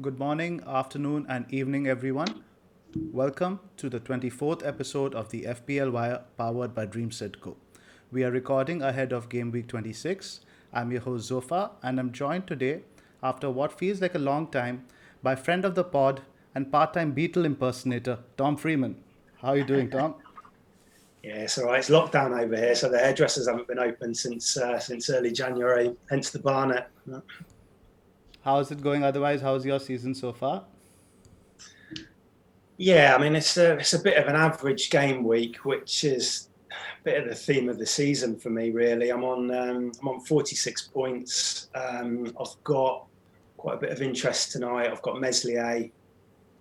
Good morning, afternoon, and evening, everyone. Welcome to the 24th episode of the FPL Wire powered by DreamSetGo. We are recording ahead of Game Week 26. I'm your host Zophar, and I'm joined today, after what feels like a long time, by friend of the pod and part time Beatle impersonator, Tom Freeman. How are you doing, Tom? Yeah, it's all right. It's lockdown over here, so the hairdressers haven't been open since early January. Hence the Barnet. How's it going otherwise? How's your season so far? Yeah, I mean it's a bit of an average game week, which is a bit of the theme of the season for me. Really, I'm on 46 points. I've got quite a bit of interest tonight. I've got Meslier,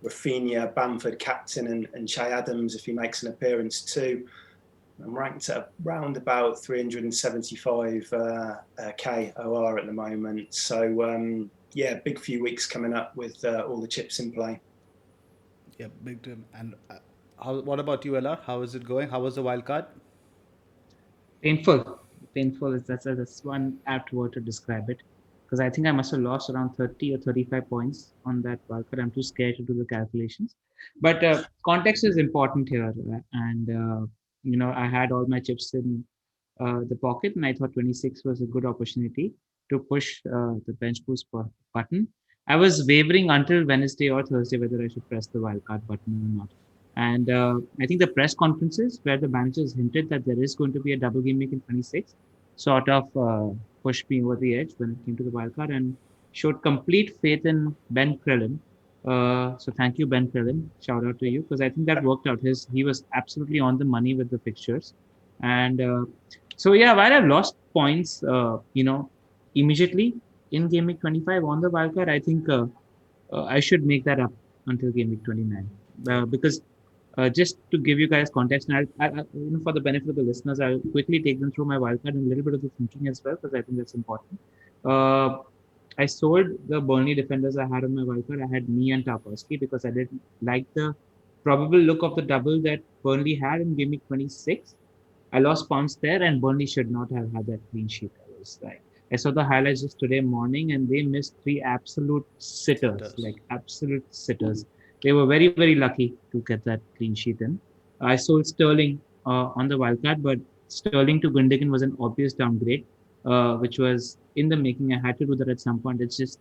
Rafinha, Bamford captain, and Che Adams if he makes an appearance too. I'm ranked at around about 375 k OR at the moment. So yeah, big few weeks coming up with all the chips in play. Yeah, big time. And what about you, Ella? How is it going? How was the wild card? Painful. Painful is that's one apt word to describe it. Because I think I must have lost around 30 or 35 points on that Wildcard. I'm too scared to do the calculations. But context is important here. And I had all my chips in the pocket, and I thought 26 was a good opportunity to push the bench boost button. I was wavering until Wednesday or Thursday whether I should press the wildcard button or not. And I think the press conferences where the managers hinted that there is going to be a double game week in 26 sort of pushed me over the edge when it came to the wildcard and showed complete faith in Ben Krellin. So thank you, Ben Krellin. Shout out to you because I think that worked out. He was absolutely on the money with the fixtures, and so yeah, while I've lost points, immediately in game week 25 on the wildcard, I think I should make that up until game week 29 because just to give you guys context, and for the benefit of the listeners, I'll quickly take them through my wildcard and a little bit of the thinking as well, because I think that's important. Uh, I sold the Burnley defenders I had on my wildcard. I had me and Tarkowski because I didn't like the probable look of the double that Burnley had in game week 26. I lost points there, and Burnley should not have had that clean sheet. I saw the highlights just today morning, and they missed three absolute sitters, Does. like absolute sitters. They were very, very lucky to get that clean sheet in. I sold Sterling on the wildcard, but Sterling to Gundogan was an obvious downgrade, which was in the making. I had to do that at some point. It's just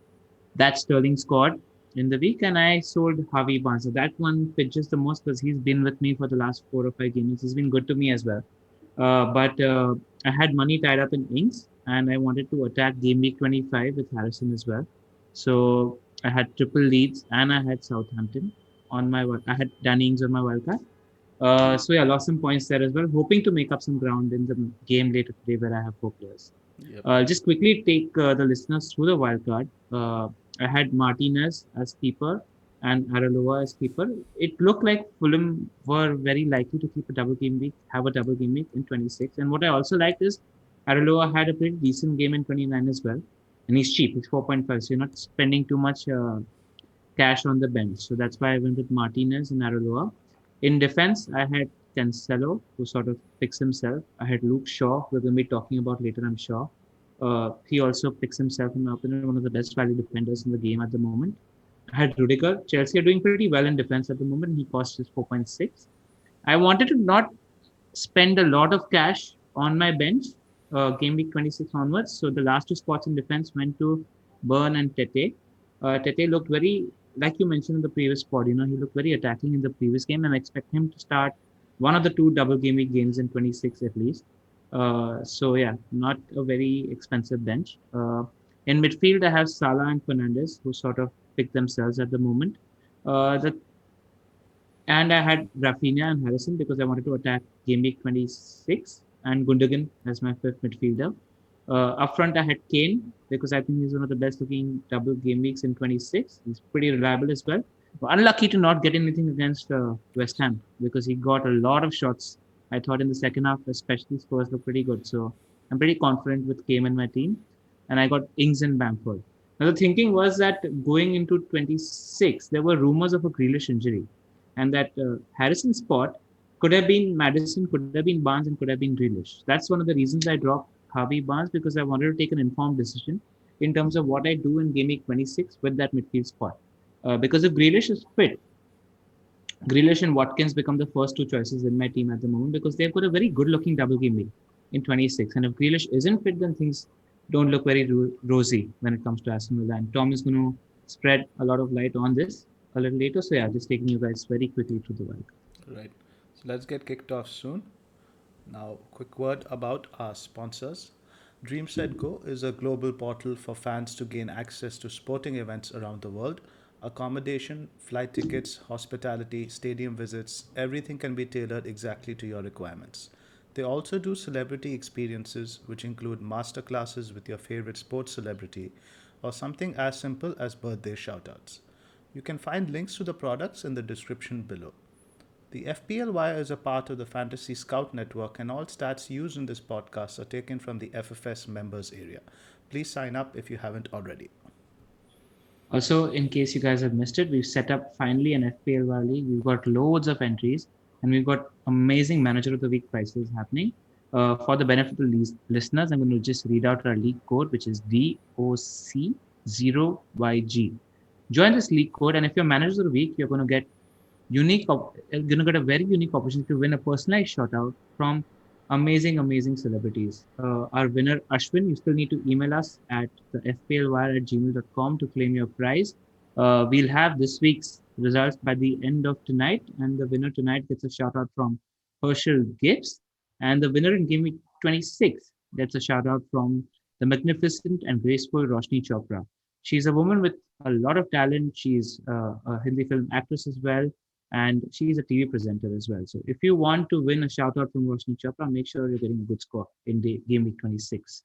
that Sterling scored in the week, and I sold Harvey Barnes. So that one pitches the most because he's been with me for the last 4 or 5 games. He's been good to me as well. But I had money tied up in Inks, and I wanted to attack game week 25 with Harrison as well. So I had triple leads, and I had Southampton on my. I had Danny Ings on my wildcard. So yeah, lost some points there as well. Hoping to make up some ground in the game later today where I have 4 players. Yep. Just quickly take the listeners through the wildcard. I had Martinez as keeper and Araloa as keeper. It looked like Fulham were very likely to keep a double game week, have a double game week in 26. And what I also liked is Araloa had a pretty decent game in 29 as well. And he's cheap, he's 4.5. So you're not spending too much cash on the bench. So that's why I went with Martinez and Araloa. In defense, I had Cancelo, who sort of picks himself. I had Luke Shaw, who we're going to be talking about later, I'm sure. He also picks himself, in my opinion, one of the best value defenders in the game at the moment. I had Rudiger. Chelsea are doing pretty well in defense at the moment. He cost us 4.6. I wanted to not spend a lot of cash on my bench, game week 26 onwards. So the last two spots in defense went to Burn and Tete. Tete looked very, like you mentioned in the previous pod, he looked very attacking in the previous game, and I expect him to start one of the two double game week games in 26 at least. So yeah, not a very expensive bench. In midfield, I have Salah and Fernandez, who sort of pick themselves at the moment. The And I had Rafinha and Harrison because I wanted to attack game week 26 and Gundogan as my fifth midfielder. Up front, I had Kane because I think he's one of the best looking double game weeks in 26. He's pretty reliable as well. But unlucky to not get anything against West Ham because he got a lot of shots. I thought in the second half, especially Spurs looked pretty good. So I'm pretty confident with Kane and my team. And I got Ings and Bamford. Now, the thinking was that going into 26, there were rumors of a Grealish injury and that Harrison spot could have been Madison, could have been Barnes, and could have been Grealish. That's one of the reasons I dropped Harvey Barnes because I wanted to take an informed decision in terms of what I do in game week 26 with that midfield spot. Because if Grealish is fit, Grealish and Watkins become the first two choices in my team at the moment because they've got a very good-looking double game week in 26. And if Grealish isn't fit, then things don't look very rosy when it comes to Aston Villa. And Tom is going to spread a lot of light on this a little later. So yeah, just taking you guys very quickly through the work. Right. So let's get kicked off soon. Now, quick word about our sponsors. DreamSetGo is a global portal for fans to gain access to sporting events around the world. Accommodation, flight tickets, hospitality, stadium visits, everything can be tailored exactly to your requirements. They also do celebrity experiences, which include masterclasses with your favorite sports celebrity or something as simple as birthday shoutouts. You can find links to the products in the description below. The FPL Wire is a part of the Fantasy Scout Network, and all stats used in this podcast are taken from the FFS members area. Please sign up if you haven't already. Also, in case you guys have missed it, we've set up finally an FPL Wire league. We've got loads of entries, and we've got amazing Manager of the Week prizes happening. For the benefit of the listeners, I'm going to just read out our league code, which is DOC0YG. Join this league code, and if you're Manager of the Week, you're going to get a very unique opportunity to win a personalized shout out from amazing celebrities. Our winner, Ashwin, you still need to email us at the fplwire@gmail.com to claim your prize. We'll have this week's results by the end of tonight, and the winner tonight gets a shout out from Herschel Gibbs, and the winner in Game Week 26 gets a shout out from the magnificent and graceful Roshni Chopra. She's a woman with a lot of talent. She's a Hindi film actress as well, and she's a TV presenter as well. So if you want to win a shout out from Roshni Chopra, make sure you're getting a good score in the Game Week 26.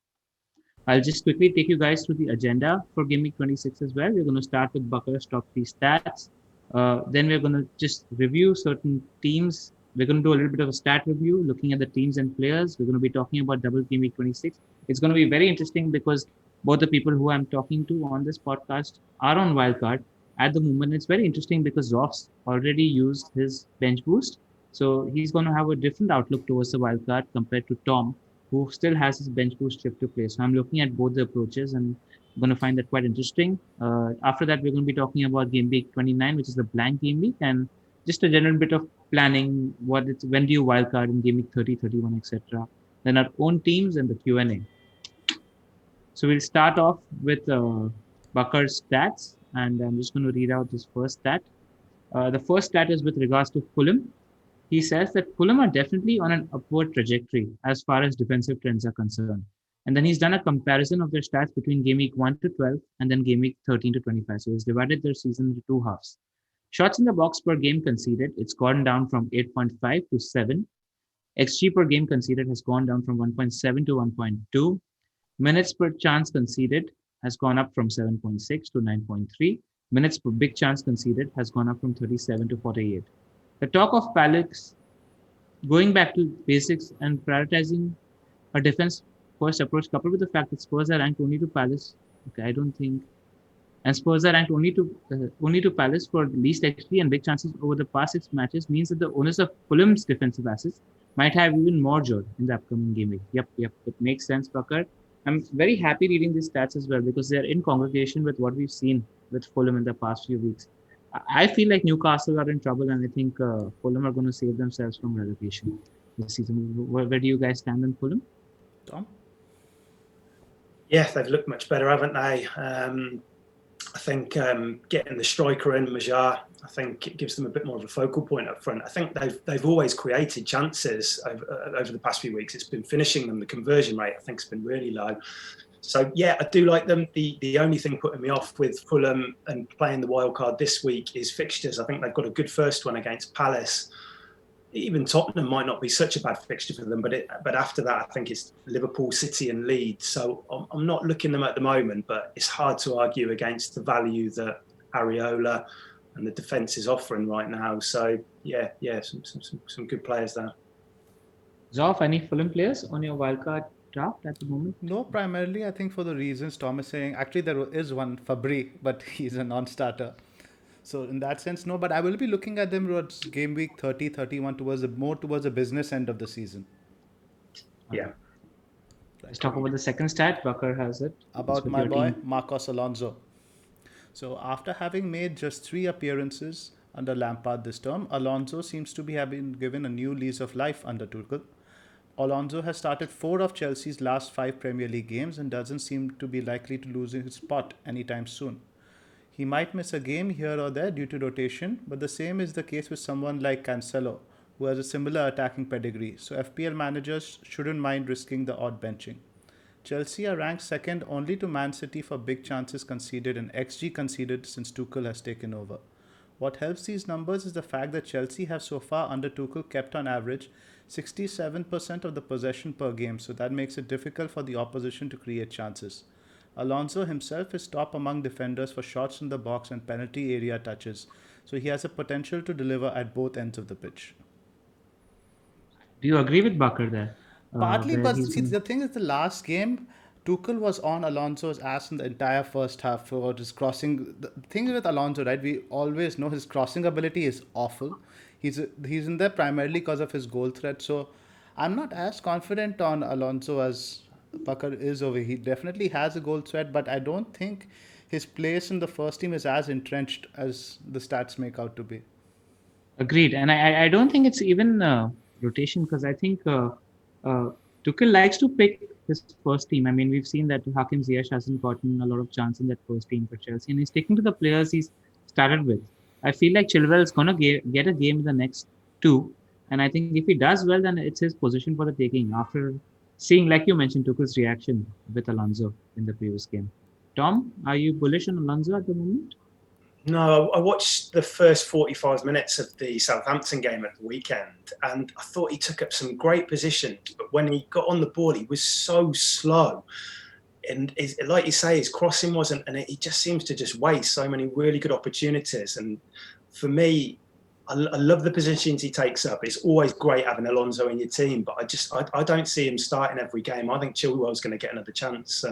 I'll just quickly take you guys through the agenda for Game Week 26 as well. We're going to start with Bakar's top 3 stats. Then we're going to just review certain teams. We're going to do a little bit of a stat review, looking at the teams and players. We're going to be talking about Double Game Week 26. It's going to be very interesting because both the people who I'm talking to on this podcast are on Wildcard at the moment. It's very interesting because Zoph's already used his bench boost. So he's going to have a different outlook towards the Wildcard compared to Tom, who still has his bench boost chip to play. So I'm looking at both the approaches and I'm going to find that quite interesting. After that, we're going to be talking about Game Week 29, which is the blank game week, and just a general bit of planning. When do you wildcard in Game Week 30, 31, etc. Then our own teams and the Q&A. So we'll start off with Bakar's stats, and I'm just going to read out this first stat. The first stat is with regards to Fulham. He says that Fulham are definitely on an upward trajectory as far as defensive trends are concerned. And then he's done a comparison of their stats between Game Week 1 to 12 and then Game Week 13 to 25. So he's divided their season into two halves. Shots in the box per game conceded, it's gone down from 8.5 to 7. XG per game conceded has gone down from 1.7 to 1.2. Minutes per chance conceded has gone up from 7.6 to 9.3. Minutes per big chance conceded has gone up from 37 to 48. The talk of Palace going back to basics and prioritizing a defense first approach, coupled with the fact that Spurs are ranked only to Palace. Okay, I don't think, and Spurs are ranked only to Palace for least XG and big chances over the past 6 matches, means that the owners of Fulham's defensive assets might have even more joy in the upcoming game week. Yep, it makes sense, Bakar. I'm very happy reading these stats as well because they're in congregation with what we've seen with Fulham in the past few weeks. I feel like Newcastle are in trouble, and I think Fulham are going to save themselves from relegation this season. Where do you guys stand on Fulham? Tom? Yeah, they've looked much better, haven't they? I think getting the striker in, Majar, I think it gives them a bit more of a focal point up front. I think they've always created chances over the past few weeks. It's been finishing them. The conversion rate, I think, has been really low. So, yeah, I do like them. The only thing putting me off with Fulham and playing the wildcard this week is fixtures. I think they've got a good first one against Palace. Even Tottenham might not be such a bad fixture for them, but after that, I think it's Liverpool, City and Leeds. So I'm not looking them at the moment, but it's hard to argue against the value that Areola and the defence is offering right now. So, yeah, some good players there. Zoph, any Fulham players on your wildcard draft at the moment? No, primarily I think for the reasons Tom is saying. Actually, there is one, Fabri, but he's a non-starter. So in that sense, no. But I will be looking at them towards game week 30, 31, towards the business end of the season. Yeah. Let's talk about the second stat. Bakar has it. About my boy, Marcos Alonso. So after having made just 3 appearances under Lampard this term, Alonso seems to be having given a new lease of life under Tuchel. Alonso has started 4 of Chelsea's last 5 Premier League games and doesn't seem to be likely to lose his spot anytime soon. He might miss a game here or there due to rotation, but the same is the case with someone like Cancelo, who has a similar attacking pedigree, so FPL managers shouldn't mind risking the odd benching. Chelsea are ranked second only to Man City for big chances conceded and XG conceded since Tuchel has taken over. What helps these numbers is the fact that Chelsea have so far under Tuchel kept on average 67% of the possession per game, so that makes it difficult for the opposition to create chances. Alonso himself is top among defenders for shots in the box and penalty area touches, so he has a potential to deliver at both ends of the pitch. Do you agree with Bakar there? Partly, Where but he's see, been the thing is, the last game, Tuchel was on Alonso's ass in the entire first half for his crossing. The thing with Alonso, right? We always know his crossing ability is awful. He's in there primarily because of his goal threat. So, I'm not as confident on Alonso as Bakar is over. He definitely has a goal threat, but I don't think his place in the first team is as entrenched as the stats make out to be. agreed, and I don't think it's even rotation because I think uh, Tuchel likes to pick his first team. I mean, we've seen that Hakim Ziyech hasn't gotten a lot of chance in that first team for Chelsea, and he's sticking to the players he's started with. I feel like Chilwell is gonna get a game in the next two, and I think if he does well, then it's his position for the taking. After seeing, like you mentioned, Tuchel's reaction with Alonso in the previous game. Tom, are you bullish on Alonso at the moment? No, I watched the first 45 minutes of the Southampton game at the weekend, and I thought he took up some great positions. But when he got on the ball, he was so slow. And like you say, his crossing wasn't, and he just seems to just waste so many really good opportunities. And for me, I love the positions he takes up. It's always great having Alonso in your team, but I don't see him starting every game. I think Chilwell's going to get another chance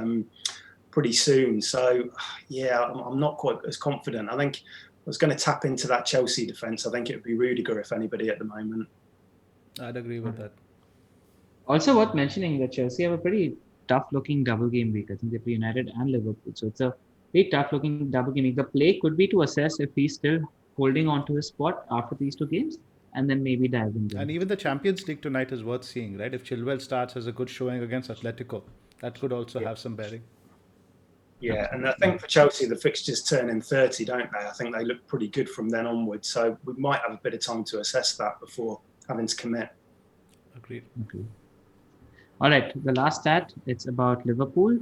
pretty soon. So, yeah, I'm not quite as confident. I think I was going to tap into that Chelsea defence. I think it would be Rudiger, if anybody, at the moment. I'd agree with that. Also worth mentioning that Chelsea have a pretty tough-looking double game week. I think they play United and Liverpool, so it's a very tough-looking double game week. The play could be to assess if he's still holding on to his spot after these two games, and then maybe dive in. And even the Champions League tonight is worth seeing, right? If Chilwell starts as a good showing against Atletico, that could also have some bearing. Yeah, and I think for Chelsea, the fixtures turn in 30, don't they? I think they look pretty good from then onwards. So we might have a bit of time to assess that before having to commit. Agreed. Okay. All right, the last stat, it's about Liverpool.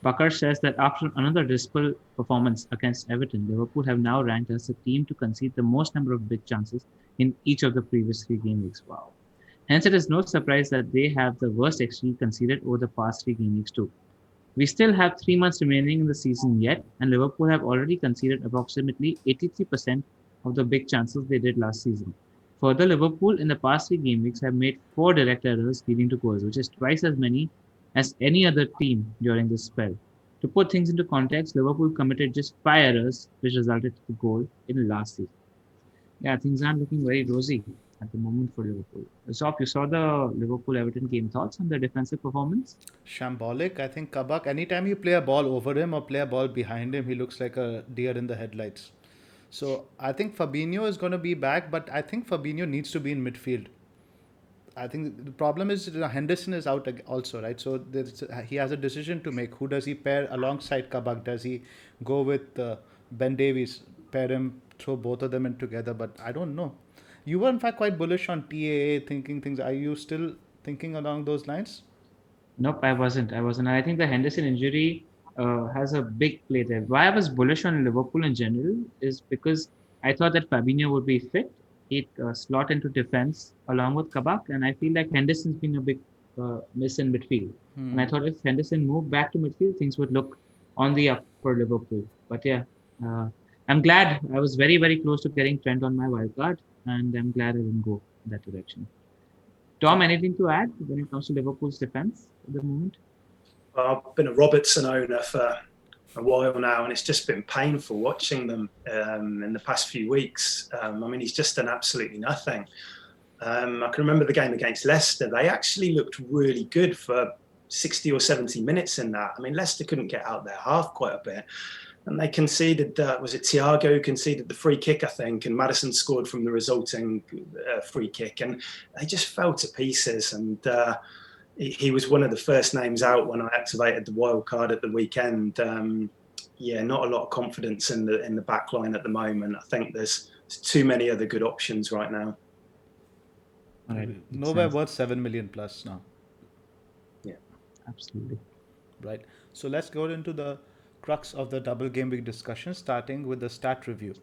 Bakar says that after another dismal performance against Everton, Liverpool have now ranked as the team to concede the most number of big chances in each of the previous 3 game weeks. Wow. Hence, it is no surprise that they have the worst XG conceded over the past 3 game weeks too. We still have 3 months remaining in the season yet, and Liverpool have already conceded approximately 83% of the big chances they did last season. Further, Liverpool in the past 3 game weeks have made 4 direct errors leading to goals, which is twice as many as any other team during this spell. To put things into context, Liverpool committed just 5 errors, which resulted in a goal in last season. Yeah, things aren't looking very rosy at the moment for Liverpool. Zoph, you saw the Liverpool-Everton game. Thoughts on the defensive performance? Shambolic. I think Kabak, anytime you play a ball over him or play a ball behind him, he looks like a deer in the headlights. So I think Fabinho is going to be back, but I think Fabinho needs to be in midfield. I think the problem is Henderson is out also, right? So he has a decision to make. Who does he pair alongside Kabak? Does he go with Ben Davies, pair him, throw both of them in together? But I don't know. You were in fact quite bullish on TAA, thinking things. Are you still thinking along those lines? Nope, I wasn't. I think the Henderson injury has a big play there. Why I was bullish on Liverpool in general is because I thought that Fabinho would be fit. He'd slot into defense along with Kabak, and I feel like Henderson's been a big miss in midfield. And I thought if Henderson moved back to midfield, things would look on the up for Liverpool. But yeah, I'm glad I was very, very close to getting Trent on my wildcard, and I'm glad I didn't go in that direction. Tom, anything to add when it comes to Liverpool's defense at the moment? I've been a Robertson owner for a while now, and it's just been painful watching them in the past few weeks. I mean, he's just done absolutely nothing. I can remember the game against Leicester. They actually looked really good for 60 or 70 minutes in that. I mean, Leicester couldn't get out their half quite a bit. and they conceded, was it Thiago who conceded the free kick, I think, and Maddison scored from the resulting free kick, and they just fell to pieces. And he was one of the first names out when I activated the wildcard at the weekend. Not a lot of confidence in the back line at the moment. I think there's too many other good options right now. All right. Nowhere worth 7 million plus now. Yeah, Absolutely. Right. So let's go into the crux of the double game week discussion, starting with the stat review.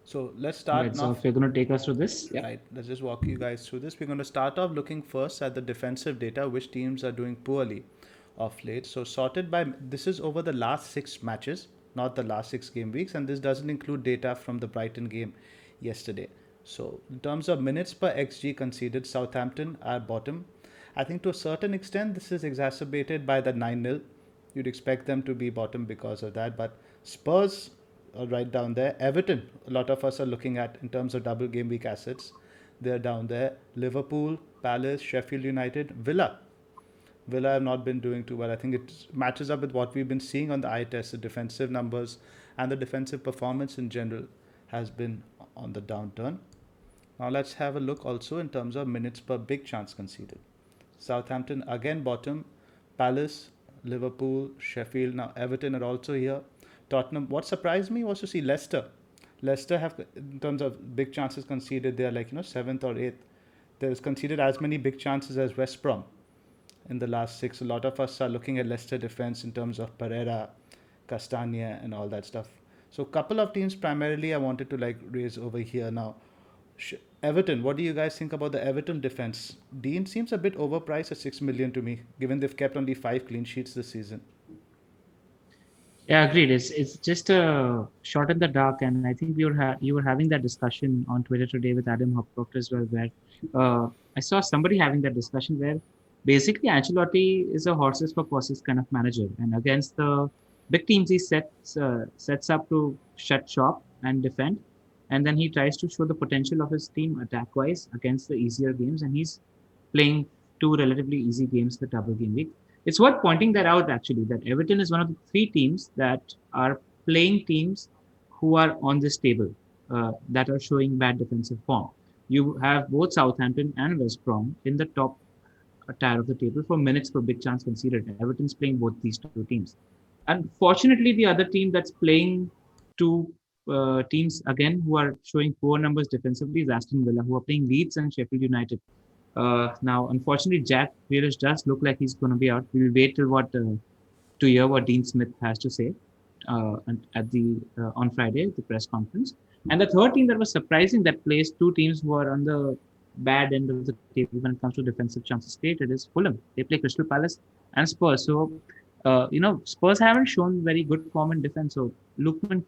So let's start Right, now. so if you're going to take us through this, yeah. Right. Let's just walk you guys through this. We're going to start off looking first at the defensive data, which teams are doing poorly of late. So sorted by, this is over the last 6 matches, not the last 6 game weeks, and this doesn't include data from the Brighton game yesterday. So in terms of minutes per XG conceded, Southampton are bottom. I think to a certain extent, this is exacerbated by the 9-0. You'd expect them to be bottom because of that, but Spurs are right down there. Everton, a lot of us are looking at in terms of double game week assets. They're down there. Liverpool, Palace, Sheffield United, Villa have not been doing too well. I think it matches up with what we've been seeing on the eye test. The defensive numbers and the defensive performance in general has been on the downturn. Now let's have a look also in terms of minutes per big chance conceded. Southampton again bottom, Palace, Liverpool, Sheffield, now Everton are also here. Tottenham, what surprised me was to see Leicester. Leicester have, in terms of big chances conceded, they are like, 7th or 8th. There's conceded as many big chances as West Brom in the last 6. A lot of us are looking at Leicester defense in terms of Pereira, Castagna and all that stuff. So a couple of teams primarily I wanted to raise over here now. Everton, what do you guys think about the Everton defense? Dean seems a bit overpriced at 6 million to me, given they've kept only 5 clean sheets this season. Yeah, agreed. It's just a shot in the dark, and I think you were having that discussion on Twitter today with Adam Hopcock as well, where I saw somebody having that discussion where basically Ancelotti is a horses for courses kind of manager, and against the big teams he sets up to shut shop and defend, and then he tries to show the potential of his team attack-wise against the easier games, and he's playing 2 relatively easy games the double game week. It's worth pointing that out, actually, that Everton is one of the 3 teams that are playing teams who are on this table that are showing bad defensive form. You have both Southampton and West Brom in the top tier of the table for minutes per big chance conceded. Everton's playing both these 2 teams. Unfortunately, the other team that's playing 2 teams again who are showing poor numbers defensively is Aston Villa, who are playing Leeds and Sheffield United. Now, unfortunately, Jack Grealish does look like he's going to be out. We'll wait till to hear what Dean Smith has to say at the on Friday, the press conference. And the third team that was surprising that plays 2 teams who are on the bad end of the table when it comes to defensive chances created is Fulham. They play Crystal Palace and Spurs. So, Spurs haven't shown very good form in defense. So, Lukman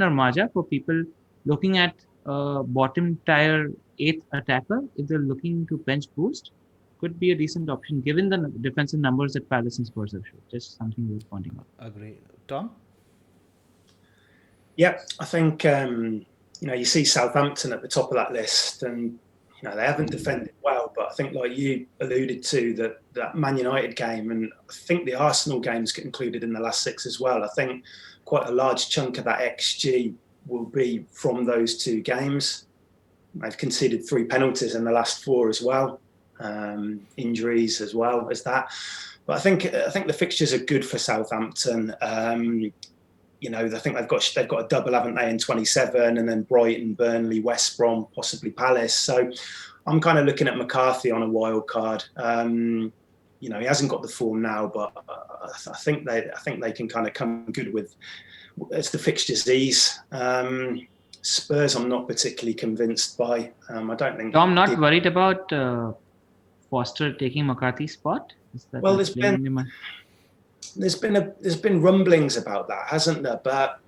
or Maja for people looking at bottom tier 8th attacker, if they're looking to bench boost, could be a decent option given the defensive numbers that Palace and Spurs have shown. Just something worth pointing out. Agree. Tom? Yeah, I think you see Southampton at the top of that list, and they haven't defended well. But I think, like you alluded to, that Man United game, and I think the Arsenal games get included in the last 6 as well. I think quite a large chunk of that XG will be from those 2 games. They've conceded 3 penalties in the last 4 as well, injuries as well as that. But I think the fixtures are good for Southampton. I think they've got a double, haven't they, in 27, and then Brighton, Burnley, West Brom, possibly Palace. So I'm kind of looking at McCarthy on a wild card. He hasn't got the form now, but I think they can kind of come good with as the fixtures ease. Spurs, I'm not particularly convinced by. I don't think. Tom, not worried about Foster taking McCarthy's spot? Well, there's been rumblings about that, hasn't there? But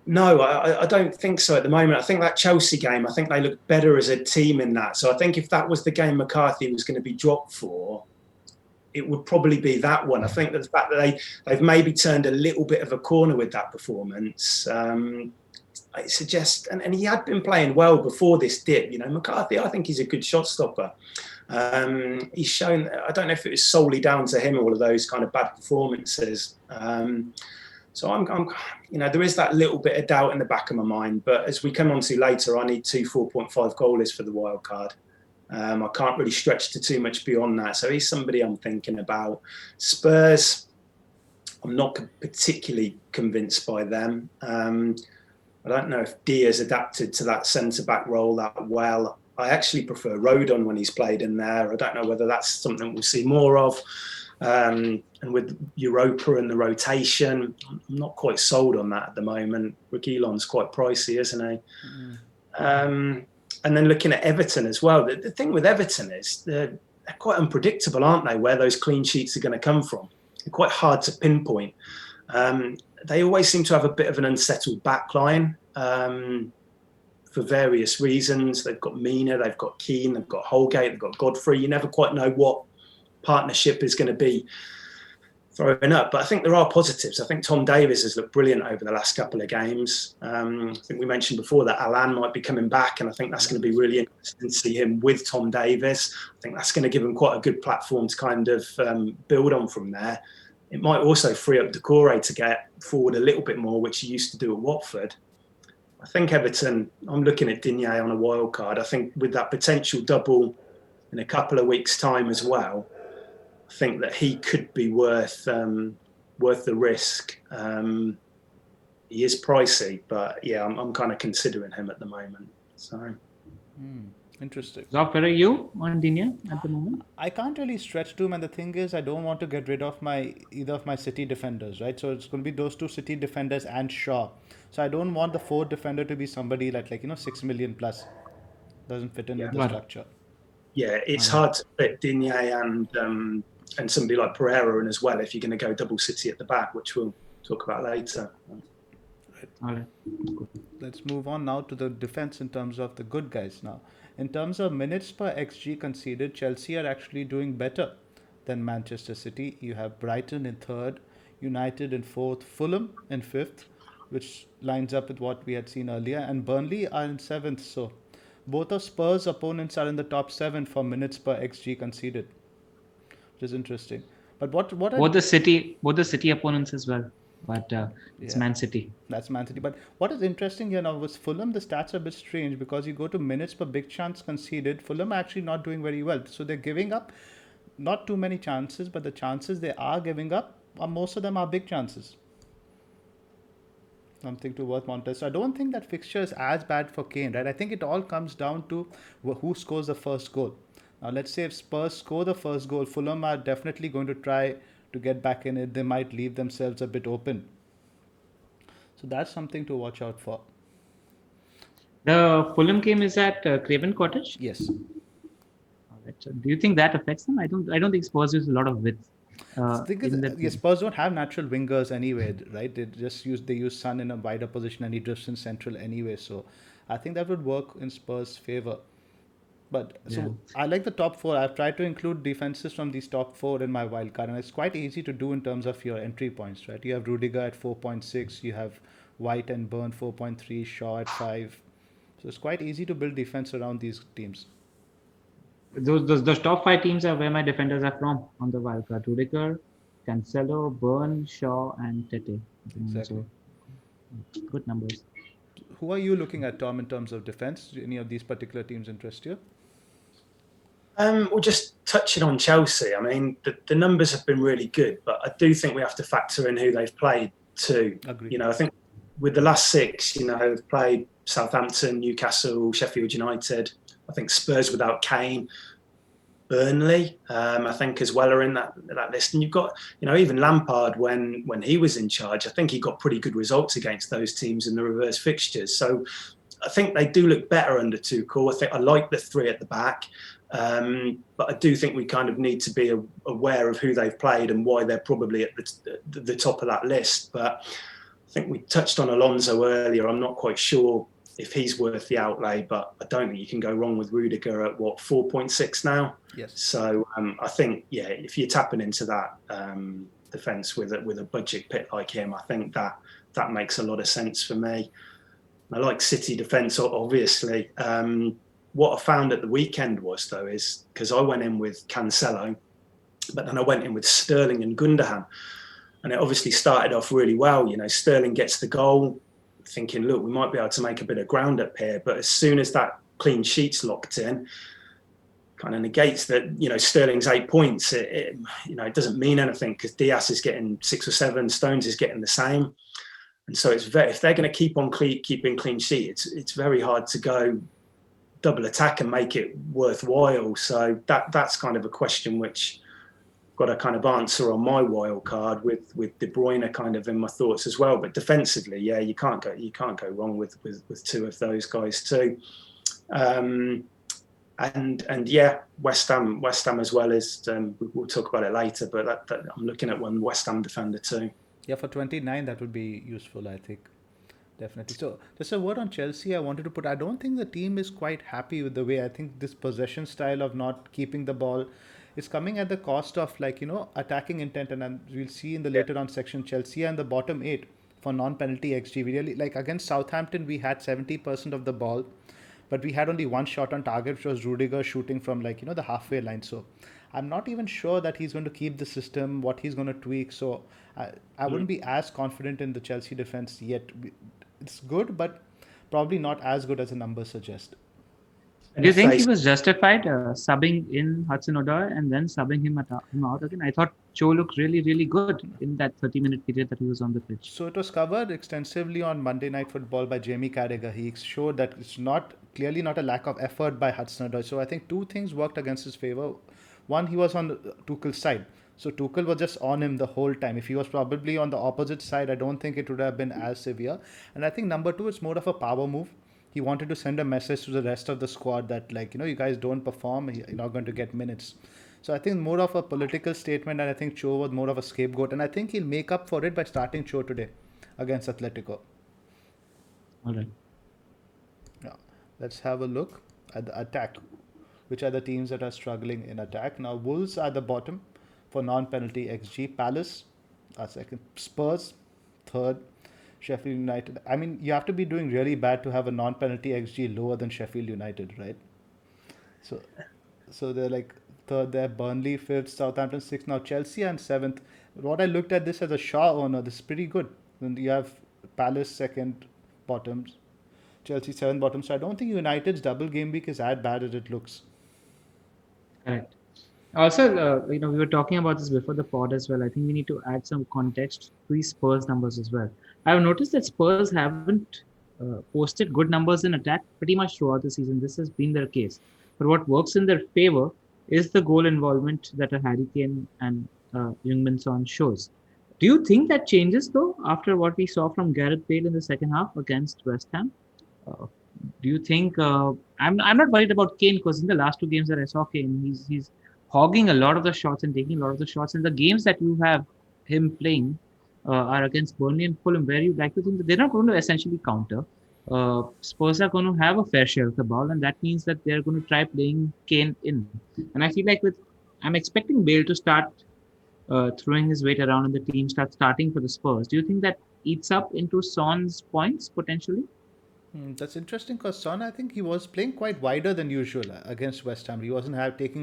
no, I don't think so at the moment. I think that Chelsea game, I think they look better as a team in that. So I think if that was the game McCarthy was going to be dropped for, it would probably be that one. I think that the fact that they've maybe turned a little bit of a corner with that performance. It suggests, and he had been playing well before this dip. McCarthy, I think he's a good shot stopper. He's shown, I don't know if it was solely down to him, all of those kind of bad performances. So I'm, there is that little bit of doubt in the back of my mind. But as we come on to later, I need 2 4.5 goalies for the wild card. I can't really stretch to too much beyond that. So he's somebody I'm thinking about. Spurs, I'm not particularly convinced by them. I don't know if D has adapted to that centre-back role that well. I actually prefer Rodon when he's played in there. I don't know whether that's something we'll see more of. And with Europa and the rotation, I'm not quite sold on that at the moment. Reguilon's quite pricey, isn't he? And then looking at Everton as well. The thing with Everton is they're quite unpredictable, aren't they, where those clean sheets are going to come from? They're quite hard to pinpoint. They always seem to have a bit of an unsettled backline for various reasons. They've got Mina, they've got Keane, they've got Holgate, they've got Godfrey. You never quite know what partnership is going to be throwing up. But I think there are positives. I think Tom Davies has looked brilliant over the last couple of games. I think we mentioned before that Alan might be coming back, and I think that's going to be really interesting to see him with Tom Davies. I think that's going to give him quite a good platform to kind of build on from there. It might also free up Decore to get forward a little bit more, which he used to do at Watford. I think Everton, I'm looking at Digne on a wild card. I think with that potential double in a couple of weeks' time as well, I think that he could be worth the risk. He is pricey, but yeah, I'm kind of considering him at the moment. So. Interesting. Zoph, where are you on Digne at the moment? I can't really stretch to him, and the thing is, I don't want to get rid of either of my City defenders, right? So it's going to be those 2 City defenders and Shaw. So I don't want the 4th defender to be somebody like 6 million plus. Doesn't fit in with the structure. Yeah, it's hard to fit Digne and somebody like Pereira in as well if you're going to go double City at the back, which we'll talk about later. All right. Let's move on now to the defense in terms of the good guys now. In terms of minutes per XG conceded, Chelsea are actually doing better than Manchester City. You have Brighton in 3rd, United in 4th, Fulham in 5th, which lines up with what we had seen earlier, and Burnley are in 7th. So both of Spurs' opponents are in the top 7 for minutes per XG conceded, which is interesting. But both the City opponents as well. But it's Man City. That's Man City. But what is interesting here now was Fulham, the stats are a bit strange because you go to minutes per big chance conceded. Fulham are actually not doing very well. So they're giving up not too many chances, but the chances they are giving up, most of them are big chances. Something to worth monitoring. So I don't think that fixture is as bad for Kane, right? I think it all comes down to who scores the first goal. Now, let's say if Spurs score the first goal, Fulham are definitely going to try to get back in it. They might leave themselves a bit open. So that's something to watch out for. The Fulham game is at Craven Cottage? Yes. All right. So do you think that affects them? I don't think Spurs use a lot of width. Spurs don't have natural wingers anyway, right? They use Son in a wider position and he drifts in central anyway. So I think that would work in Spurs' favor. But so I like the top 4. I've tried to include defenses from these top 4 in my wildcard, and it's quite easy to do in terms of your entry points, right? You have Rudiger at 4.6, you have White and Burn 4.3, Shaw at 5. So it's quite easy to build defense around these teams. Those top 5 teams are where my defenders are from on the wildcard. Rudiger, Cancelo, Burn, Shaw, and Tete. Exactly. So, good numbers. Who are you looking at, Tom, in terms of defense? Do any of these particular teams interest you? Well, just touching on Chelsea, I mean, the numbers have been really good, but I do think we have to factor in who they've played too. Agreed. I think with the last 6, they've played Southampton, Newcastle, Sheffield United. I think Spurs without Kane, Burnley, I think as well are in that list. And you've got, even Lampard when he was in charge, I think he got pretty good results against those teams in the reverse fixtures. So I think they do look better under Tuchel. I like the 3 at the back. But I do think we kind of need to be aware of who they've played and why they're probably at the top of that list. But I think we touched on Alonso earlier. I'm not quite sure if he's worth the outlay, but I don't think you can go wrong with Rudiger at 4.6 now. Yes. So I think, if you're tapping into that defence with a budget pit like him, I think that makes a lot of sense for me. I like City defence, obviously. What I found at the weekend is because I went in with Cancelo, but then I went in with Sterling and Gundogan. And it obviously started off really well. Sterling gets the goal, thinking, look, we might be able to make a bit of ground up here. But as soon as that clean sheet's locked in, kind of negates that, Sterling's 8 points. It doesn't mean anything because Diaz is getting 6 or 7, Stones is getting the same. And so if they're going to keep on keeping clean sheet, it's very hard to go double attack and make it worthwhile. So that's kind of a question which I've got to kind of answer on my wild card with De Bruyne kind of in my thoughts as well. But defensively, yeah, you can't go wrong with 2 of those guys too. And yeah, West Ham as well is. We'll talk about it later, but I'm looking at one West Ham defender too. Yeah, for 29, that would be useful, I think. Definitely. So, just a word on Chelsea I wanted to put. I don't think the team is quite happy with the way, I think this possession style of not keeping the ball is coming at the cost of, attacking intent. And we'll see in the later on section, Chelsea and the bottom 8 for non-penalty XG. We really, against Southampton, we had 70% of the ball, but we had only one shot on target, which was Rudiger shooting from the halfway line. So I'm not even sure that he's going to keep the system, what he's going to tweak. So I wouldn't be as confident in the Chelsea defense yet. It's good, but probably not as good as the numbers suggest. Do you think he was justified subbing in Hudson-Odoi and then subbing him out again? I thought Cho looked really, really good in that 30-minute period that he was on the pitch. So it was covered extensively on Monday Night Football by Jamie Carragher. He showed that it's clearly not a lack of effort by Hudson-Odoi. So I think 2 things worked against his favour. One, he was on Tuchel's side. So Tuchel was just on him the whole time. If he was probably on the opposite side, I don't think it would have been as severe. And I think number 2, it's more of a power move. He wanted to send a message to the rest of the squad that, you guys don't perform, you're not going to get minutes. So I think more of a political statement, and I think Cho was more of a scapegoat. And I think he'll make up for it by starting Cho today against Atletico. All right. Yeah. Let's have a look at the attack. Which are the teams that are struggling in attack? Now, Wolves are the bottom for non-penalty XG. Palace are second. Spurs, third. Sheffield United. I mean, you have to be doing really bad to have a non-penalty XG lower than Sheffield United, right? So they're third there. Burnley, fifth. Southampton, sixth. Now Chelsea and seventh. What I looked at this as a Shaw owner, this is pretty good. Then you have Palace second, bottoms. Chelsea seventh, bottom. So I don't think United's double game week is as bad as it looks. Correct. Also, we were talking about this before the pod as well. I think we need to add some context to these Spurs numbers as well. I've noticed that Spurs haven't posted good numbers in attack pretty much throughout the season. This has been their case. But what works in their favor is the goal involvement that a Harry Kane and Heung-min Son shows. Do you think that changes though after what we saw from Gareth Bale in the second half against West Ham? Do you think I'm not worried about Kane because in the last 2 games that I saw Kane, he's hogging a lot of the shots and taking a lot of the shots. And the games that you have him playing are against Burnley and Fulham, where you like to think that they're not going to essentially counter. Spurs are going to have a fair share of the ball, and that means that they're going to try playing Kane in. And I feel like I'm expecting Bale to start throwing his weight around and the team starting for the Spurs. Do you think that eats up into Son's points potentially? That's interesting because Son, I think he was playing quite wider than usual against West Ham. He wasn't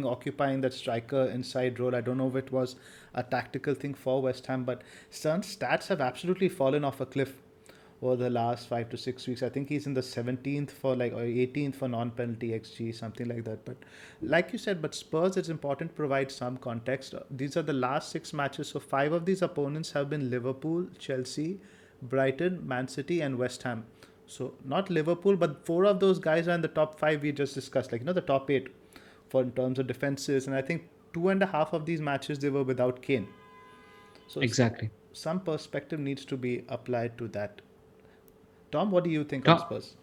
occupying that striker inside role. I don't know if it was a tactical thing for West Ham, but Son's stats have absolutely fallen off a cliff over the last 5 to 6 weeks. I think he's in the 17th or 18th for non-penalty XG, something like that. But like you said, but Spurs, it's important to provide some context. These are the last 6 matches. So 5 of these opponents have been Liverpool, Chelsea, Brighton, Man City and West Ham. So not Liverpool, but 4 of those guys are in the top 5 we just discussed, the top 8 in terms of defenses. And I think 2.5 of these matches, they were without Kane. So exactly. Some perspective needs to be applied to that. Tom, what do you think of Spurs?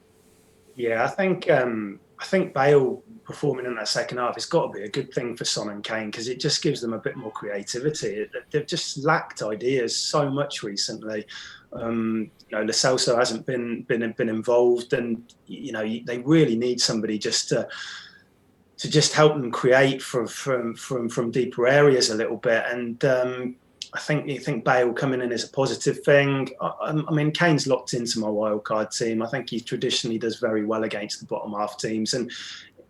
Yeah, I think Bale performing in that second half has got to be a good thing for Son and Kane because it just gives them a bit more creativity. They've just lacked ideas so much recently. Lo Celso hasn't been involved, and they really need somebody just to help them create from deeper areas a little bit. And I think Bale coming in is a positive thing. I mean, Kane's locked into my wildcard team. I think he traditionally does very well against the bottom half teams, and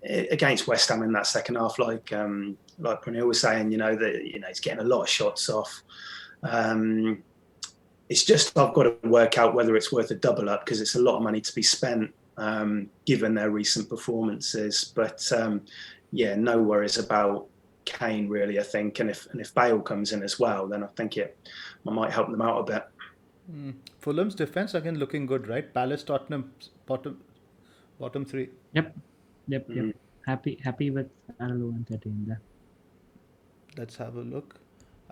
against West Ham in that second half, like Pranil was saying, he's getting a lot of shots off. It's just I've got to work out whether it's worth a double up because it's a lot of money to be spent given their recent performances. But yeah, no worries about Kane really, I think. And if Bale comes in as well, then I think I might help them out a bit. Fulham's defense again looking good, right? Palace, Tottenham, bottom three. Yep. Happy with Arlo and that team there. Let's have a look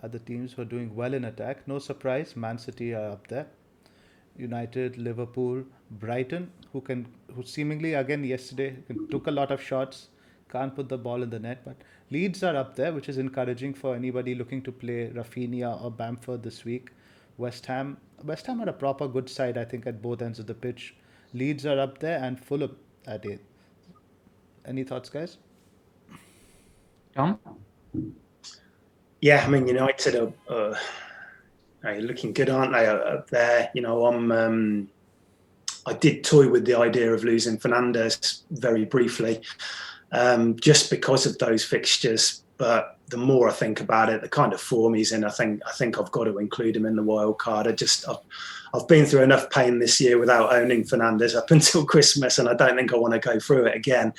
at the teams who are doing well in attack. No surprise, Man City are up there. United, Liverpool, Brighton, who seemingly again yesterday took a lot of shots, can't put the ball in the net, but Leeds are up there, which is encouraging for anybody looking to play Rafinha or Bamford this week. West Ham are a proper good side, I think, at both ends of the pitch. Leeds are up there and Fulham at 8th. Any thoughts, guys? Tom? Yeah, I mean, United are looking good, aren't they, up there? I did toy with the idea of losing Fernandes very briefly, just because of those fixtures. But the more I think about it, the kind of form he's in, I think I've got to include him in the wild card. I've been through enough pain this year without owning Fernandes up until Christmas, and I don't think I want to go through it again.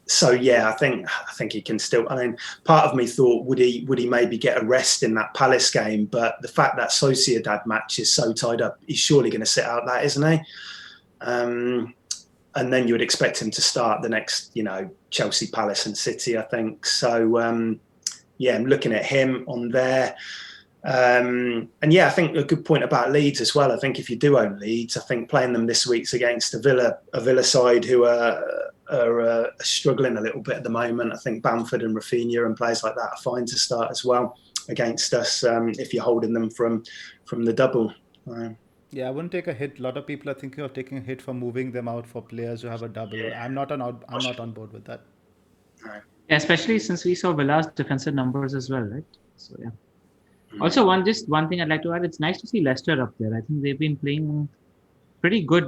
So yeah, I think he can still. I mean, part of me thought would he maybe get a rest in that Palace game, but the fact that Sociedad match is so tied up, he's surely going to sit out that, isn't he? And then you would expect him to start the next, Chelsea, Palace, and City, I think. So yeah, I'm looking at him on there. And yeah, I think a good point about Leeds as well. I think if you do own Leeds, I think playing them this week's against a Villa side who are struggling a little bit at the moment. I think Bamford and Rafinha and players like that are fine to start as well against us if you're holding them from the double. Yeah, I wouldn't take a hit. A lot of people are thinking of taking a hit for moving them out for players who have a double. Yeah. I'm not on board with that. Yeah, especially since we saw Villa's defensive numbers as well, right? So yeah. Also, one thing I'd like to add, it's nice to see Leicester up there. I think they've been playing pretty good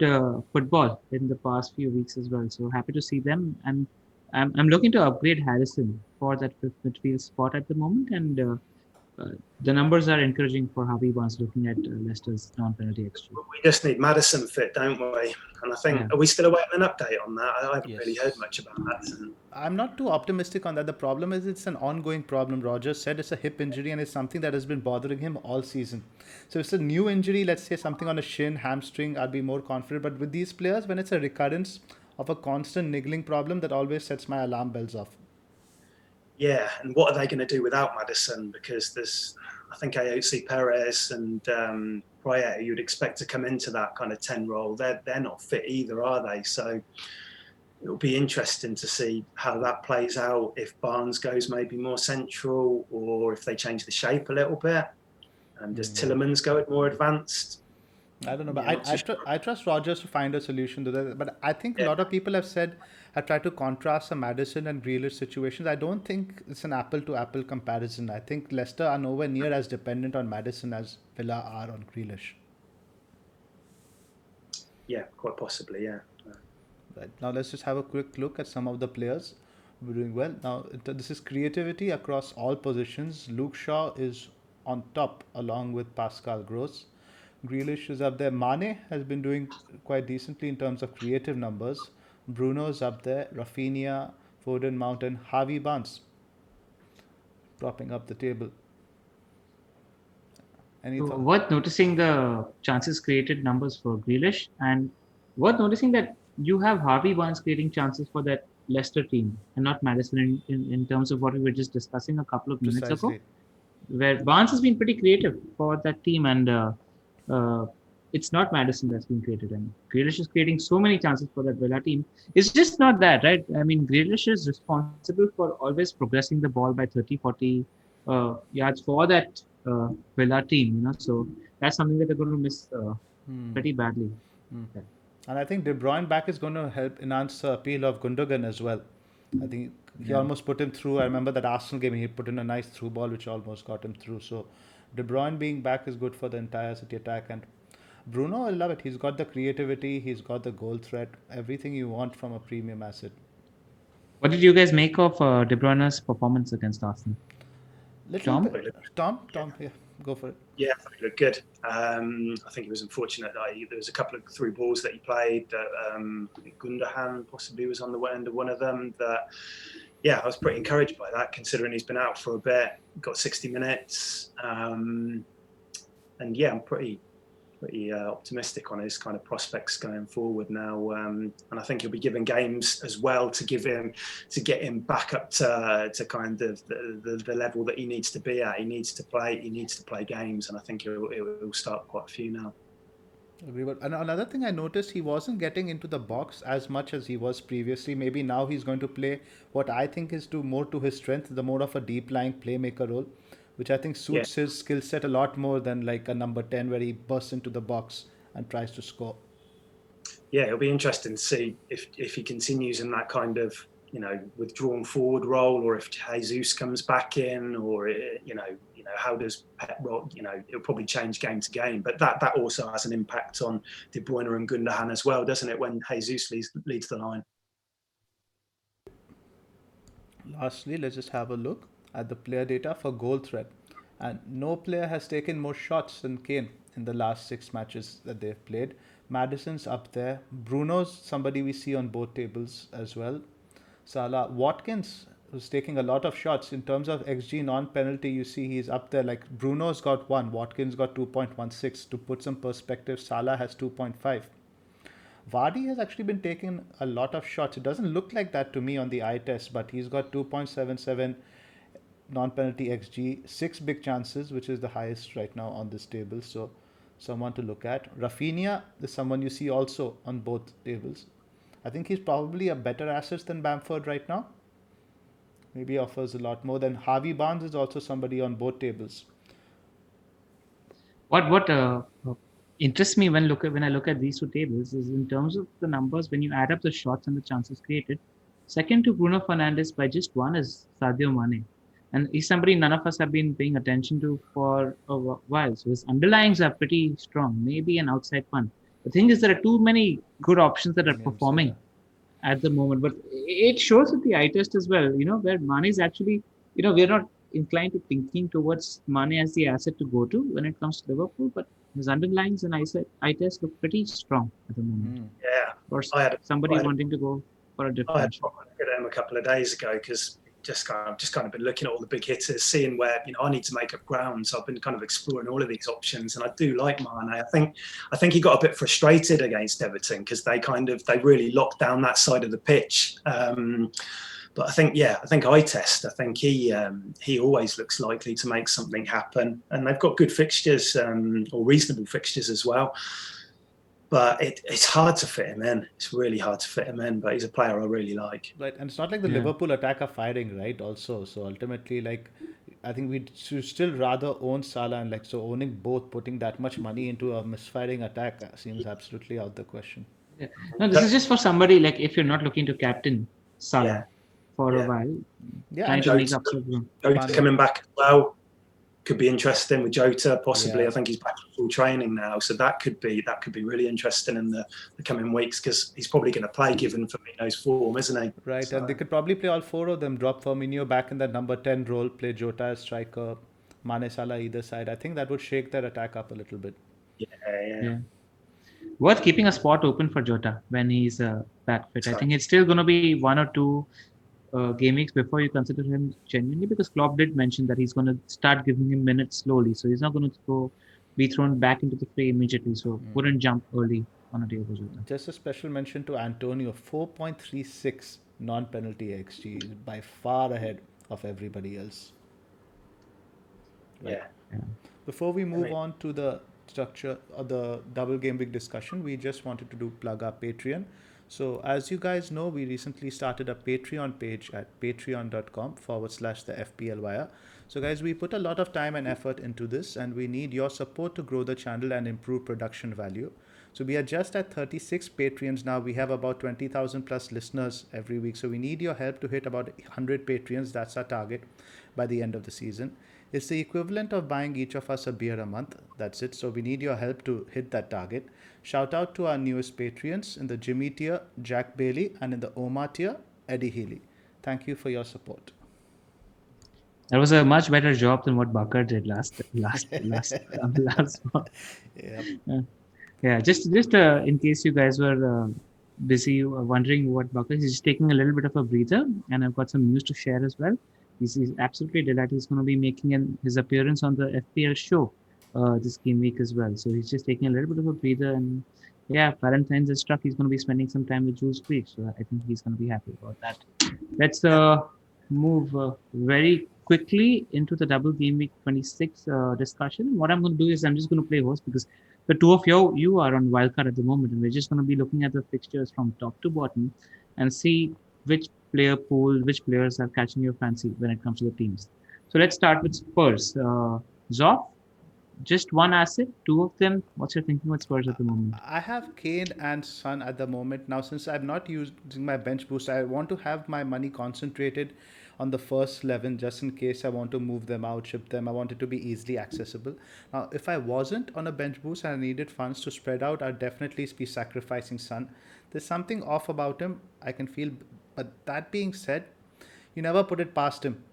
football in the past few weeks as well. So happy to see them. And I'm looking to upgrade Harrison for that fifth midfield spot at the moment. And the numbers are encouraging for Harvey Barnes looking at Leicester's non-penalty XG. We just need Maddison fit, don't we? And I think, Are we still awaiting an update on that? I haven't really heard much about that. I'm not too optimistic on that. The problem is it's an ongoing problem. Rogers said it's a hip injury and it's something that has been bothering him all season. So if it's a new injury, let's say something on a shin, hamstring, I'd be more confident. But with these players, when it's a recurrence of a constant niggling problem, that always sets my alarm bells off. Yeah, and what are they going to do without Maddison? Because there's, I think, Ayoze Perez and Prayer, you'd expect to come into that kind of 10 role. They're not fit either, are they? So it'll be interesting to see how that plays out, if Barnes goes maybe more central or if they change the shape a little bit. And does Tielemans go at more advanced? I don't know, but I trust Rogers to find a solution to that. But I think a lot of people have tried to contrast the Maddison and Grealish situations. I don't think it's an apple-to-apple comparison. I think Leicester are nowhere near as dependent on Maddison as Villa are on Grealish. Yeah, quite possibly, yeah. Right. Now let's just have a quick look at some of the players who are doing well. Now, this is creativity across all positions. Luke Shaw is on top along with Pascal Gross. Grealish is up there. Mane has been doing quite decently in terms of creative numbers. Bruno's up there. Rafinha, Foden, Mount, and Harvey Barnes propping up the table. Worth noticing the chances created numbers for Grealish, and worth noticing that you have Harvey Barnes creating chances for that Leicester team and not Maddison in terms of what we were just discussing a couple of minutes ago, where Barnes has been pretty creative for that team, and it's not Maddison that's been created. And Grealish is creating so many chances for that Villa team. It's just not that, right? I mean, Grealish is responsible for always progressing the ball by 30, 40 yards for that Villa team, so that's something that they're going to miss pretty badly. Yeah. And I think De Bruyne back is going to help enhance the appeal of Gundogan as well. I think he almost put him through. I remember that Arsenal game, he put in a nice through ball which almost got him through. So De Bruyne being back is good for the entire City attack. And Bruno, I love it. He's got the creativity, he's got the goal threat, everything you want from a premium asset. What did you guys make of De Bruyne's performance against Arsenal? Little Tom? bit. Tom, yeah, go for it. Yeah, I thought he looked good. I think it was unfortunate that there was a couple of through balls that he played that I think Gundogan possibly was on the end of one of them. That, yeah, I was pretty encouraged by that, considering he's been out for a bit, got 60 minutes. And yeah, I'm pretty optimistic on his kind of prospects going forward now, and I think he'll be given games as well to get him back up to kind of the level that he needs to be at. He needs to play games, and I think he'll start quite a few now. And another thing I noticed, he wasn't getting into the box as much as he was previously. Maybe now he's going to play what I think is more to his strength, the more of a deep lying playmaker role, which I think suits his skill set a lot more than like a number 10 where he bursts into the box and tries to score. Yeah, it'll be interesting to see if he continues in that kind of, withdrawn forward role, or if Jesus comes back in, or how does Pep roll? It'll probably change game to game, but that also has an impact on De Bruyne and Gundogan as well, doesn't it? When Jesus leads the line. Lastly, let's just have a look at the player data for goal threat, and no player has taken more shots than Kane in the last 6 matches that they've played. Madison's up there. Bruno's somebody we see on both tables as well. Salah, Watkins, who's taking a lot of shots in terms of XG non-penalty. You see he's up there. Like Bruno's got 1, Watkins got 2.16. To put some perspective, Salah has 2.5. Vardy has actually been taking a lot of shots. It doesn't look like that to me on the eye test, but he's got 2.77 non-penalty XG, 6 big chances, which is the highest right now on this table. So someone to look at. Rafinha is someone you see also on both tables. I think he's probably a better asset than Bamford right now. Maybe offers a lot more. Then Harvey Barnes is also somebody on both tables. What interests me when I look at these two tables is in terms of the numbers. When you add up the shots and the chances created, second to Bruno Fernandes by just 1 is Sadio Mane, and he's somebody none of us have been paying attention to for a while. So his underlyings are pretty strong. Maybe an outside punt. The thing is, there are too many good options that are performing at the moment, but it shows with the eye test as well, where Mane is actually, we're not inclined to thinking towards Mane as the asset to go to when it comes to Liverpool, but his underlyings and eye test look pretty strong at the moment. Yeah. Or somebody wanting to go for a different. I had a look at him a couple of days ago because I've just kind of been looking at all the big hitters, seeing where I need to make up ground. So I've been kind of exploring all of these options, and I do like Mane. I think he got a bit frustrated against Everton because they really locked down that side of the pitch. But I think eye test. I think he always looks likely to make something happen, and they've got good fixtures or reasonable fixtures as well. But it's hard to fit him in. It's really hard to fit him in, but he's a player I really like. Right, and it's not like the Liverpool attack are firing, right, also. So ultimately, I think we'd still rather own Salah, and so owning both, putting that much money into a misfiring attack seems absolutely out the question. Yeah. No, this is just for somebody, if you're not looking to captain Salah for a while. Yeah, and Jota coming back as well. Could be interesting with Jota, possibly. I think he's back in full training now, so that could be really interesting in the coming weeks because he's probably going to play given Firmino's form, isn't he? Right, so. And they could probably play all 4 of them. Drop Firmino back in that number 10 role, play Jota as striker, Mane, Salah either side. I think that would shake their attack up a little bit. Yeah. Worth keeping a spot open for Jota when he's back fit. I think it's still going to be 1 or 2 game weeks before you consider him genuinely, because Klopp did mention that he's going to start giving him minutes slowly, so he's not going to be thrown back into the fray immediately, so wouldn't jump early on a day of Jota. Just a special mention to Antonio, 4.36 non-penalty XG, is by far ahead of everybody else. Right. Yeah. Before we move on to the structure of the double game week discussion, we just wanted to plug our Patreon. So as you guys know, we recently started a Patreon page at patreon.com/the FPL Wire. So guys, we put a lot of time and effort into this, and we need your support to grow the channel and improve production value. So we are just at 36 Patreons now. We have about 20,000 plus listeners every week. So we need your help to hit about 100 Patreons. That's our target by the end of the season. It's the equivalent of buying each of us a beer a month. That's it. So we need your help to hit that target. Shout out to our newest Patreons in the Jimmy tier, Jack Bailey, and in the Omar tier, Eddie Healy. Thank you for your support. That was a much better job than what Bakar did last one. Yeah. Yeah. Yeah, just in case you guys were busy wondering what Bakar is, he's taking a little bit of a breather, and I've got some news to share as well. He's absolutely delighted. He's going to be making his appearance on the FPL show this game week as well. So he's just taking a little bit of a breather, and yeah, Valentine's is struck. He's going to be spending some time with Jules Creek, so I think he's going to be happy about that. Let's move very quickly into the double game week 26 discussion. What I'm going to do is I'm just going to play host because the two of you are on wildcard at the moment, and we're just going to be looking at the fixtures from top to bottom and see which player pool, which players are catching your fancy when it comes to the teams. So let's start with Spurs. Zoph, just one asset, two of them. What's your thinking with Spurs at the moment? I have Kane and Son at the moment. Now, since I'm not using my bench boost, I want to have my money concentrated on the first 11 just in case I want to move them out, ship them. I want it to be easily accessible. Now, if I wasn't on a bench boost and I needed funds to spread out, I'd definitely be sacrificing Son. There's something off about him, I can feel. But that being said, you never put it past him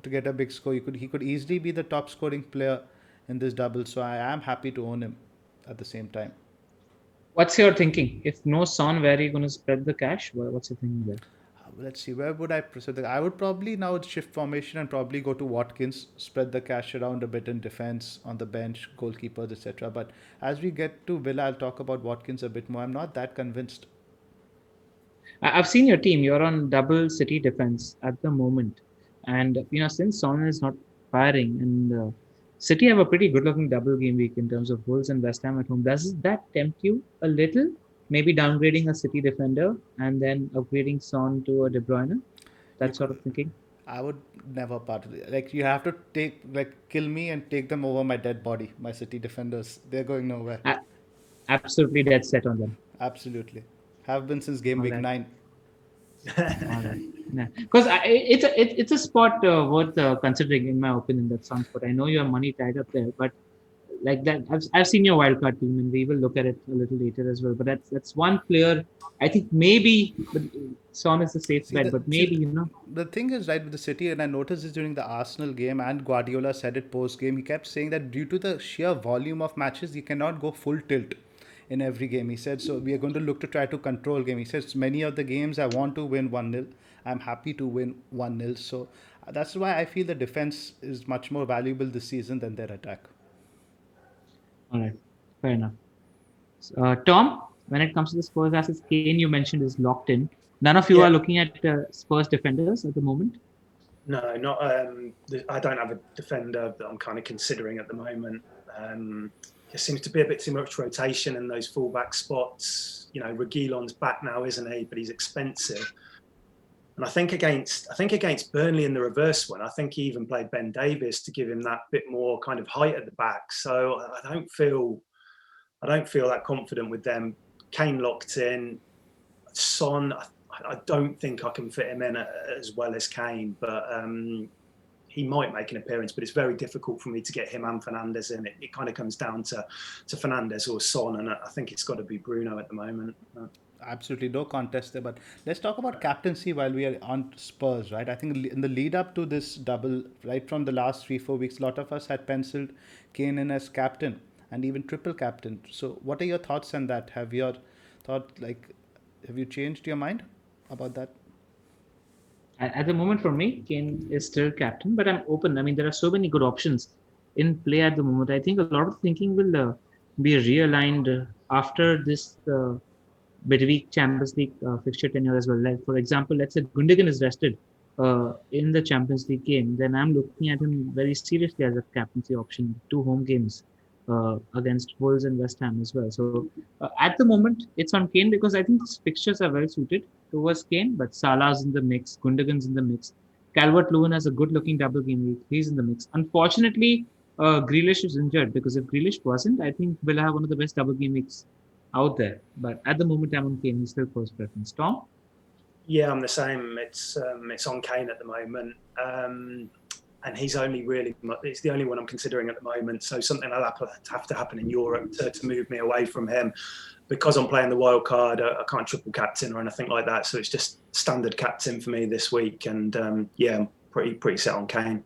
to get a big score. He could easily be the top scoring player in this double, so I am happy to own him at the same time. What's your thinking? If no Son, where are you going to spread the cash? What's your thinking there? Let's see, where would I proceed? I would probably now shift formation and probably go to Watkins, spread the cash around a bit in defense, on the bench, goalkeepers, etc. But as we get to Villa, I'll talk about Watkins a bit more. I'm not that convinced. I've seen your team. You're on double city defense at the moment, and since Son is not firing, and City have a pretty good-looking double game week in terms of Wolves and West Ham at home. Does that tempt you a little? Maybe downgrading a City defender and then upgrading Son to a De Bruyne. You That sort could, of thinking. I would never part of it. Like you have to kill me and take them over my dead body. My City defenders, they're going nowhere. A- Absolutely dead set on them. Absolutely, have been since game All week right. 9. All right. Yeah. Because it's a spot worth considering, in my opinion, that sounds. But I know you have money tied up there. But like that, I've seen your wildcard team, and we will look at it a little later as well. But that's one player. I think maybe, but Son is a safe See bet. the But see maybe the thing is right with the City, and I noticed this during the Arsenal game, and Guardiola said it post game. He kept saying that due to the sheer volume of matches, you cannot go full tilt in every game. He said so. We are going to look to try to control game. He says many of the games I want to win 1-0. I'm happy to win 1-0. So that's why I feel the defense is much more valuable this season than their attack. all right, fair enough. Tom, when it comes to the Spurs assets, Kane you mentioned is locked in. None of you are Yeah, looking at Spurs defenders at the moment. no, not. I don't have a defender that I'm kind of considering at the moment. There seems to be a bit too much rotation in those fullback spots. Reguilon's back now, isn't he? But he's expensive. And I think against Burnley in the reverse one, I think he even played Ben Davies to give him that bit more kind of height at the back. So I don't feel that confident with them. Kane locked in. Son, I don't think I can fit him in as well as Kane, but he might make an appearance. But it's very difficult for me to get him and Fernandes in. It kind of comes down to Fernandes or Son, and I think it's got to be Bruno at the moment. Absolutely no contest there. But let's talk about captaincy while we are on Spurs, right? I think in the lead up to this double, right from the last 3-4 weeks, a lot of us had penciled Kane in as captain and even triple captain. So, what are your thoughts on that? Have you changed your mind about that? At the moment, for me, Kane is still captain, but I'm open. I mean, there are so many good options in play at the moment. I think a lot of thinking will be realigned after this midweek Champions League fixture tenure as well. Like, for example, let's say Gundogan is rested in the Champions League game, then I'm looking at him very seriously as a captaincy option. Two home games against Wolves and West Ham as well. So at the moment, it's on Kane because I think his fixtures are well suited towards Kane. But Salah's in the mix, Gundogan's in the mix. Calvert-Lewin has a good-looking double game week. He's in the mix. Unfortunately, Grealish is injured because if Grealish wasn't, I think we'll have one of the best double game weeks out there. But at the moment, I'm on Kane. He's still first preference. Tom? Yeah, I'm the same. It's on Kane at the moment, and he's it's the only one I'm considering at the moment. So something will have to happen in Europe to move me away from him, because I'm playing the wild card. I can't triple captain or anything like that. So it's just standard captain for me this week, and yeah, I'm pretty set on Kane.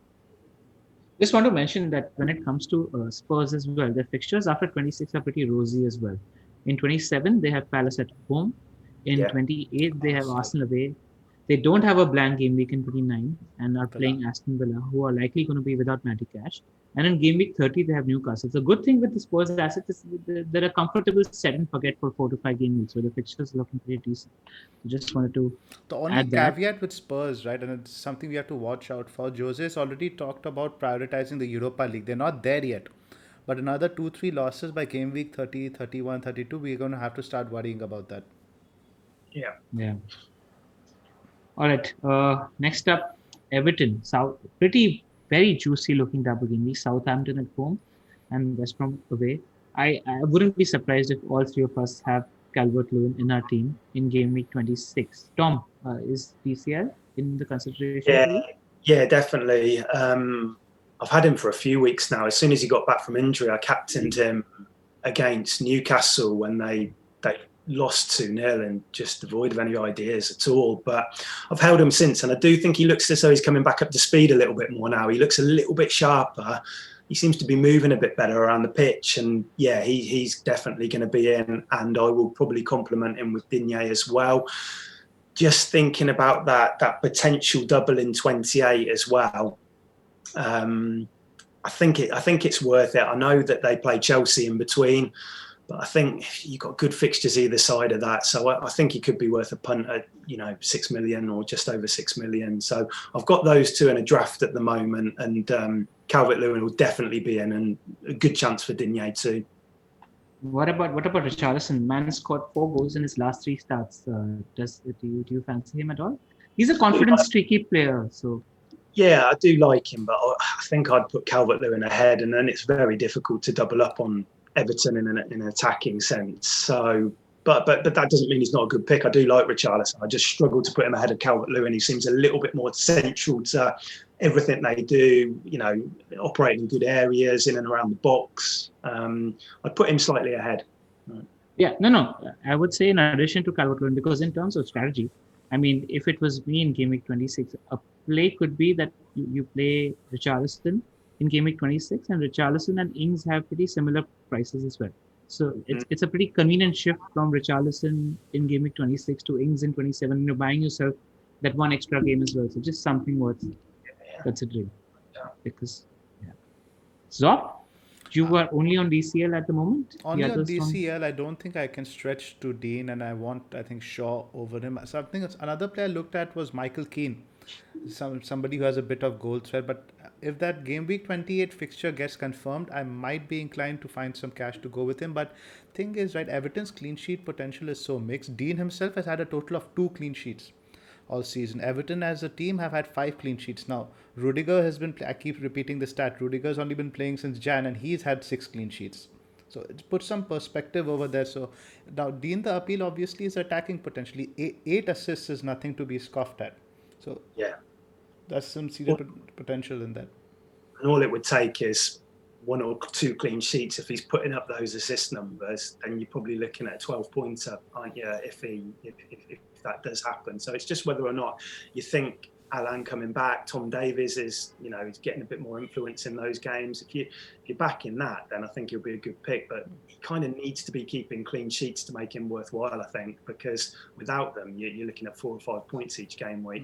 Just want to mention that when it comes to Spurs as well, their fixtures after 26 are pretty rosy as well. In 27, they have Palace at home. In Yeah. 28, they have Arsenal. Arsenal away. They don't have a blank game week in 29 and are Villa. playing Aston Villa, who are likely going to be without Matty Cash. And in game week 30, they have Newcastle. The good thing with the Spurs assets is they're a comfortable set and forget for 4 to 5 game weeks, so the fixtures are looking pretty decent. So just wanted to The only add that. caveat with Spurs, right, and it's something we have to watch out for. Jose's already talked about prioritizing the Europa League. They're not there yet. But another 2-3 losses by game week 30, 31, 32, we're going to have to start worrying about that. Yeah. Yeah. All right. Next up, Everton. South, pretty very juicy looking double game week. Southampton at home and West Brom away. I wouldn't be surprised if all three of us have Calvert-Lewin in our team in game week 26. Tom, is PCL in the consideration Yeah, for you? yeah, definitely. I've had him for a few weeks now. As soon as he got back from injury, I captained him against Newcastle when they lost 2-0 and just devoid of any ideas at all. But I've held him since, and I do think he looks as though he's coming back up to speed a little bit more now. He looks a little bit sharper. He seems to be moving a bit better around the pitch, and yeah, he's definitely going to be in. And I will probably complement him with Digne as well. Just thinking about that potential double in 28 as well. I think it's worth it. I know that they play Chelsea in between, but I think you've got good fixtures either side of that. So I think it could be worth a punt at 6 million or just over 6 million. So I've got those two in a draft at the moment, and Calvert-Lewin will definitely be in, and a good chance for Digne too. What about Richarlison? Man scored 4 goals in his last 3 starts. Do you fancy him at all? He's a confident, streaky player. So Yeah, I do like him, but I think I'd put Calvert-Lewin ahead, and then it's very difficult to double up on Everton in an attacking sense. So, but that doesn't mean he's not a good pick. I do like Richarlison. I just struggle to put him ahead of Calvert-Lewin. He seems a little bit more central to everything they do. Operating in good areas in and around the box. I'd put him slightly ahead. yeah, no. I would say in addition to Calvert-Lewin, because in terms of strategy, I mean, if it was me in game week 26, a play could be that you play Richarlison in game week 26, and Richarlison and Ings have pretty similar prices as well. So it's a pretty convenient shift from Richarlison in game week 26 to Ings in 27. You're buying yourself that one extra game as well. So just something worth considering. Because, yeah. Zoph, you are only on DCL at the moment? Only The on others DCL, I don't think I can stretch to Dean, and I think Shaw over him. Something another player I looked at was Michael Keane, somebody who has a bit of goal threat. But if that game week 28 fixture gets confirmed, I might be inclined to find some cash to go with him. But thing is, right, Everton's clean sheet potential is so mixed. Dean himself has had a total of 2 clean sheets all season. Everton as a team have had 5 clean sheets now. Rudiger has been, I keep repeating the stat, Rudiger's only been playing since Jan, and he's had 6 clean sheets. So it puts some perspective over there. So now Dean, the appeal obviously is attacking potentially. 8 assists is nothing to be scoffed at. So Yeah, that's some serious potential in that. and all it would take is 1 or 2 clean sheets. If he's putting up those assist numbers, then you're probably looking at a 12-pointer, aren't you? If that does happen. So it's just whether or not you think Alan coming back, Tom Davies is, he's getting a bit more influence in those games. If you're backing that, then I think he'll be a good pick. But he kind of needs to be keeping clean sheets to make him worthwhile, I think, because without them, you're looking at 4 or 5 points each game week.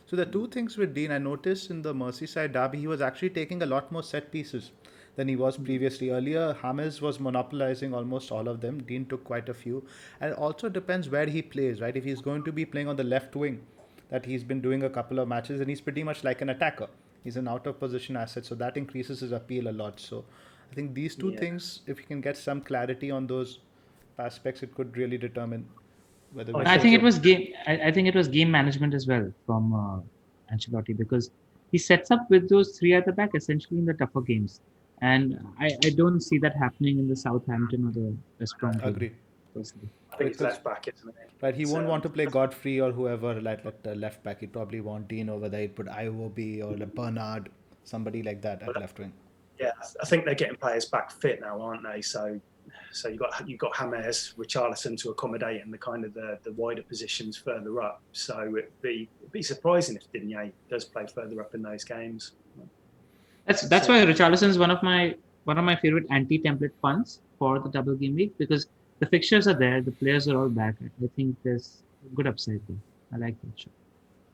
So the 2 things with Dean, I noticed in the Merseyside derby, he was actually taking a lot more set pieces than he was previously. Earlier, James was monopolizing almost all of them. Dean took quite a few. And it also depends where he plays, right? If he's going to be playing on the left wing, that he's been doing a couple of matches, and he's pretty much like an attacker. He's an out of position asset, so that increases his appeal a lot. So I think these 2 things, if you can get some clarity on those aspects, it could really determine whether we I think it was game. I think it was game management as well from Ancelotti, because he sets up with those 3 at the back essentially in the tougher games, and I don't see that happening in the Southampton or the West Brom game. agree. Personally. I think it's left back, isn't it? Right, he won't want to play Godfrey or whoever like left back. He'd probably want Dean over there. He'd put Iwobi or Bernard, somebody like that at left wing. Yeah, I think they're getting players back fit now, aren't they? So you've got James, Richarlison to accommodate in the kind of the wider positions further up. So it'd be surprising if Digne does play further up in those games. That's why Richarlison is one of my favorite anti-template funds for the double game week, because the fixtures are there, the players are all back. I think there's good upside there. I like that shot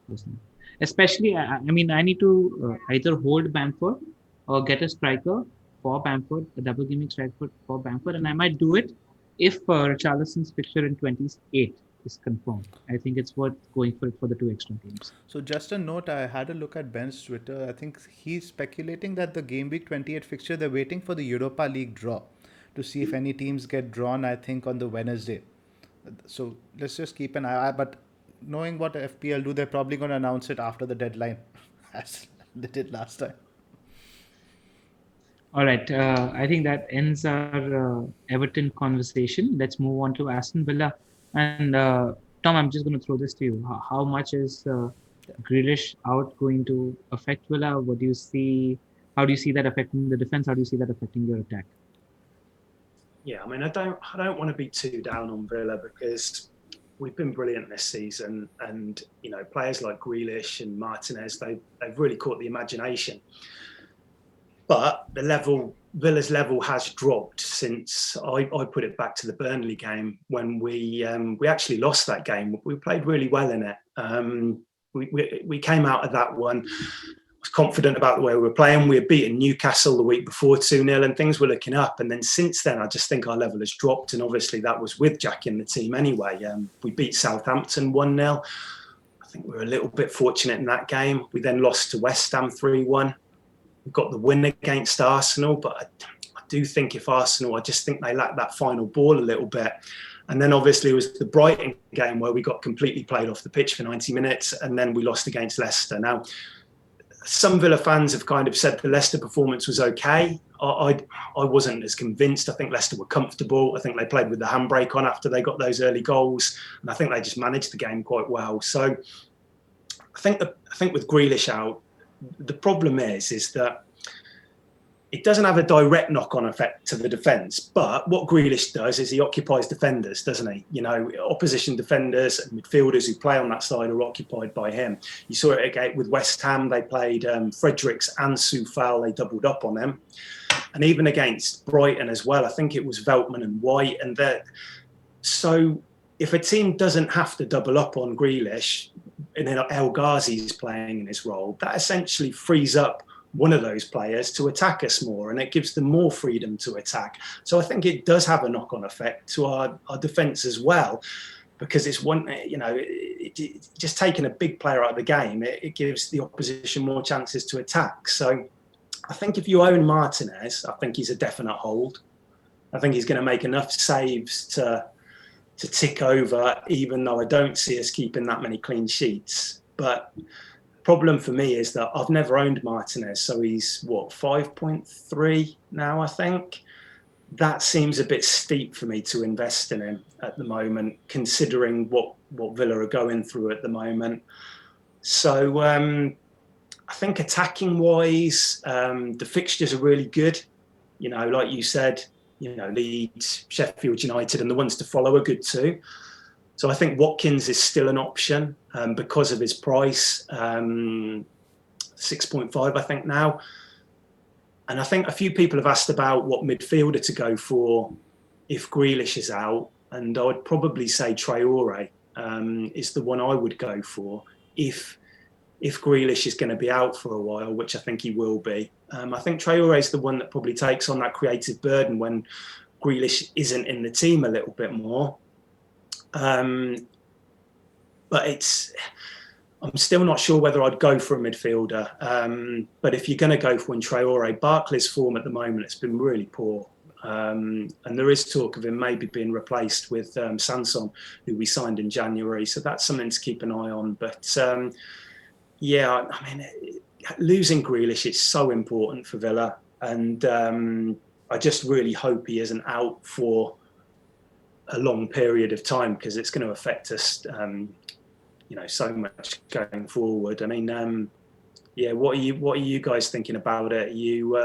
personally. Especially, I mean, I need to either hold Bamford or get a striker for Bamford, a double game week striker for Bamford, and I might do it if Richarlison's fixture in 28 is confirmed. I think it's worth going for it for the two extra games. So just a note, I had a look at Ben's Twitter. I think he's speculating that the game week 28 fixture, they're waiting for the Europa League draw to see if any teams get drawn, I think, on the Wednesday. So let's just keep an eye. But knowing what FPL do, they're probably going to announce it after the deadline, as they did last time. All right. I think that ends our Everton conversation. Let's move on to Aston Villa. And Tom, I'm just going to throw this to you. How much is Grealish out going to affect Villa? What do you see? How do you see that affecting the defense? How do you see that affecting your attack? Yeah, I mean, I don't want to be too down on Villa because we've been brilliant this season, and players like Grealish and Martinez, they've really caught the imagination. But Villa's level has dropped since I put it back to the Burnley game when we actually lost that game. We played really well in it. We came out of that one, was confident about the way we were playing. We had beaten Newcastle the week before 2-0 and things were looking up. And then since then, I just think our level has dropped. And obviously that was with Jack in the team anyway. We beat Southampton 1-0. I think we were a little bit fortunate in that game. We then lost to West Ham 3-1. We got the win against Arsenal, but I do think if Arsenal, I just think they lacked that final ball a little bit. And then obviously it was the Brighton game where we got completely played off the pitch for 90 minutes and then we lost against Leicester. Now, some Villa fans have kind of said the Leicester performance was okay. I wasn't as convinced. I think Leicester were comfortable. I think they played with the handbrake on after they got those early goals. And I think they just managed the game quite well. So I think with Grealish out, the problem is that it doesn't have a direct knock-on effect to the defence. But what Grealish does is he occupies defenders, doesn't he? Opposition defenders and midfielders who play on that side are occupied by him. You saw it again with West Ham. They played Fredericks and Zophar. They doubled up on them. And even against Brighton as well, I think it was Veltman and White. And so if a team doesn't have to double up on Grealish, and then El Ghazi's playing in his role, that essentially frees up one of those players to attack us more, and it gives them more freedom to attack. So I think it does have a knock-on effect to our defence as well, because it's just taking a big player out of the game, it gives the opposition more chances to attack. So I think if you own Martinez, I think he's a definite hold. I think he's going to make enough saves to tick over, even though I don't see us keeping that many clean sheets. But the problem for me is that I've never owned Martinez, so he's 5.3 now, I think. That seems a bit steep for me to invest in him at the moment, considering what Villa are going through at the moment. So I think attacking wise, the fixtures are really good. Like you said, Leeds, Sheffield United, and the ones to follow are good too. So I think Watkins is still an option because of his price, 6.5, I think now. And I think a few people have asked about what midfielder to go for if Grealish is out. And I would probably say Traore is the one I would go for if Grealish is going to be out for a while, which I think he will be. I think Traore is the one that probably takes on that creative burden when Grealish isn't in the team a little bit more. But I'm still not sure whether I'd go for a midfielder. But if you're going to go for Traore, Barkley's form at the moment has been really poor. And there is talk of him maybe being replaced with Sanson, who we signed in January. So that's something to keep an eye on. But yeah, I mean, losing Grealish is so important for Villa. And I just really hope he isn't out for a long period of time, because it's going to affect us, so much going forward. I mean, what are you guys thinking about it? Are you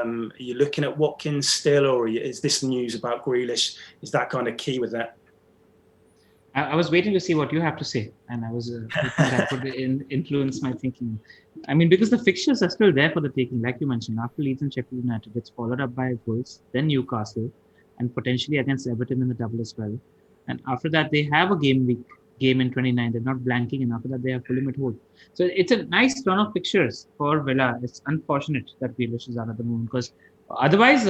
looking at Watkins still, or is this news about Grealish? Is that kind of key with that? I was waiting to see what you have to say, and I was hoping that would influence my thinking. I mean, because the fixtures are still there for the taking, like you mentioned. After Leeds and Sheffield United, it's followed up by Wolves, then Newcastle, and potentially against Everton in the double as well. And after that, they have a game in 29. They're not blanking, and after that, they have Fulham at home. So it's a nice run of fixtures for Villa. It's unfortunate that Grealish is out at the moment because otherwise,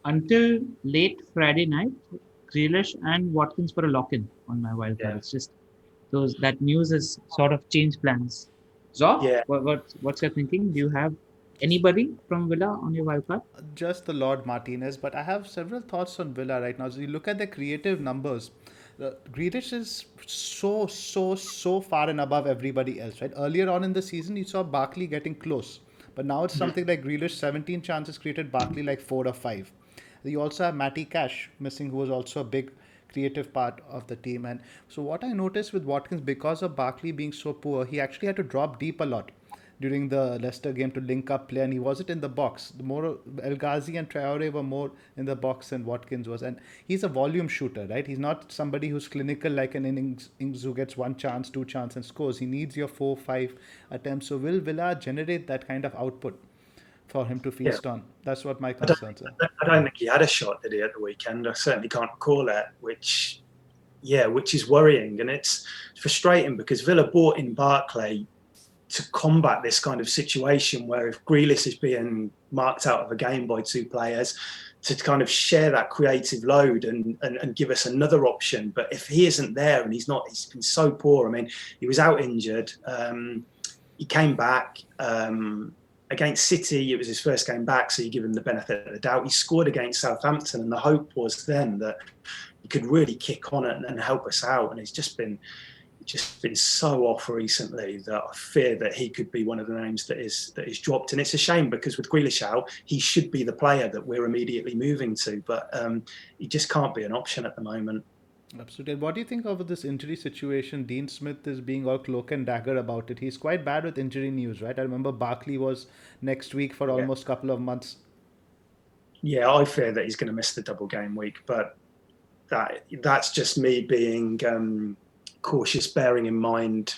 until late Friday night, Grealish and Watkins for a lock-in on my wildcard. Yeah. It's just those that news has sort of changed plans. Zoff, Yeah. what's your thinking? Do you have anybody from Villa on your wildcard? Just the Lord Martinez, but I have several thoughts on Villa right now. So you look at the creative numbers. Grealish is so far and above everybody else, right? Earlier on in the season, you saw Barkley getting close, but now it's something like Grealish 17 chances created, Barkley like 4 or 5. You also have Matty Cash missing, who was also a big creative part of the team. And so what I noticed with Watkins, because of Barkley being so poor, he actually had to drop deep a lot during the Leicester game to link up play, and he wasn't in the box. The more El Ghazi and Traore were more in the box than Watkins was, and he's a volume shooter, right? He's not somebody who's clinical like an Ings who gets one chance, two chance and scores. He needs your 4, 5 attempts. So will Villa generate that kind of output for him to feast on? That's what my concerns are. I don't think he had a shot, did he, at the weekend? I certainly can't recall it, which is worrying. And it's frustrating because Villa bought in Barkley to combat this kind of situation where if Grealish is being marked out of a game by two players, to kind of share that creative load and give us another option. But if he isn't there and he's been so poor. I mean, he was out injured. He came back against City. It was his first game back, so you give him the benefit of the doubt. He scored against Southampton, and the hope was then that he could really kick on and help us out. And it's just been so off recently that I fear that he could be one of the names that is dropped. And it's a shame because with Grealish out, he should be the player that we're immediately moving to, but he just can't be an option at the moment. Absolutely. And what do you think of this injury situation? Dean Smith is being all cloak and dagger about it. He's quite bad with injury news, right? I remember Barkley was next week for almost a couple of months. Yeah, I fear that he's going to miss the double game week, but that's just me being cautious, bearing in mind,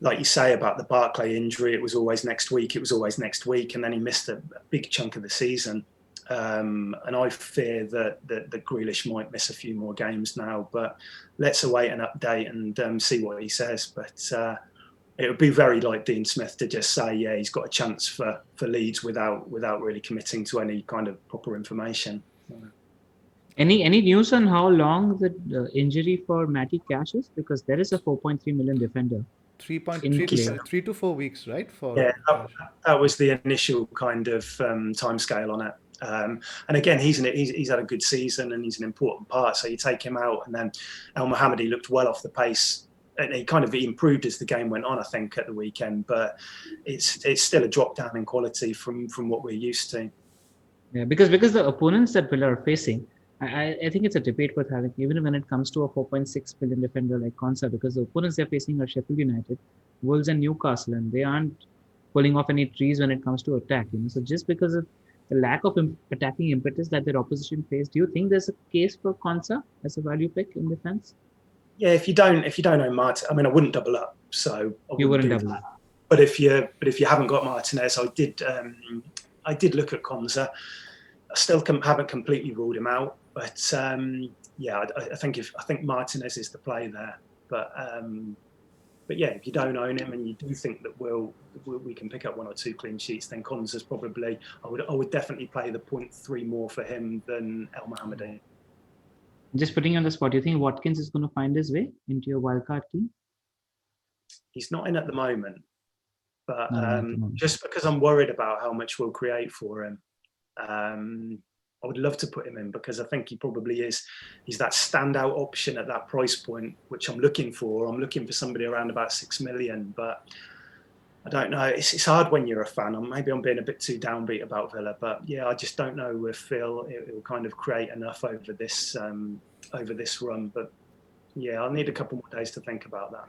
like you say about the Barkley injury, it was always next week, and then he missed a big chunk of the season. And I fear that Grealish might miss a few more games now, but let's await an update and see what he says. But it would be very like Dean Smith to just say, yeah, he's got a chance for Leeds without really committing to any kind of proper information. Any news on how long the injury for Matty Cash is? Because there is a 4.3 million defender. 3 to 4 weeks, right? That was the initial kind of timescale on it. And again, he's had a good season and he's an important part. So you take him out, and then El Mohammadi looked well off the pace, and he improved as the game went on, I think, at the weekend. But it's still a drop down in quality from what we're used to. Yeah, because the opponents that Villa are facing, I think it's a debate worth having, even when it comes to a 4.6 billion defender like Konsa, because the opponents they're facing are Sheffield United, Wolves, and Newcastle, and they aren't pulling off any trees when it comes to attack. So just because of the lack of attacking impetus that their opposition face, do you think there's a case for Konsa as a value pick in defense? Yeah, if you don't own Martin, I mean, I wouldn't double up. So you wouldn't double up. But if you haven't got Martinez, I did look at Konsa. I still haven't completely ruled him out, but I think Martinez is the play there. But yeah, if you don't own him and you do think that we can pick up 1 or 2 clean sheets, then Konsa's probably, I would definitely play the 0.3 more for him than El Mohammadi. Just putting you on the spot, do you think Watkins is going to find his way into your wildcard team? He's not in at the moment, but just because I'm worried about how much we'll create for him, I would love to put him in because I think he probably is. He's that standout option at that price point, which I'm looking for. I'm looking for somebody around about 6 million, but I don't know. It's hard when you're a fan. Maybe I'm being a bit too downbeat about Villa, but yeah, I just don't know if it will kind of create enough over this run. But yeah, I'll need a couple more days to think about that.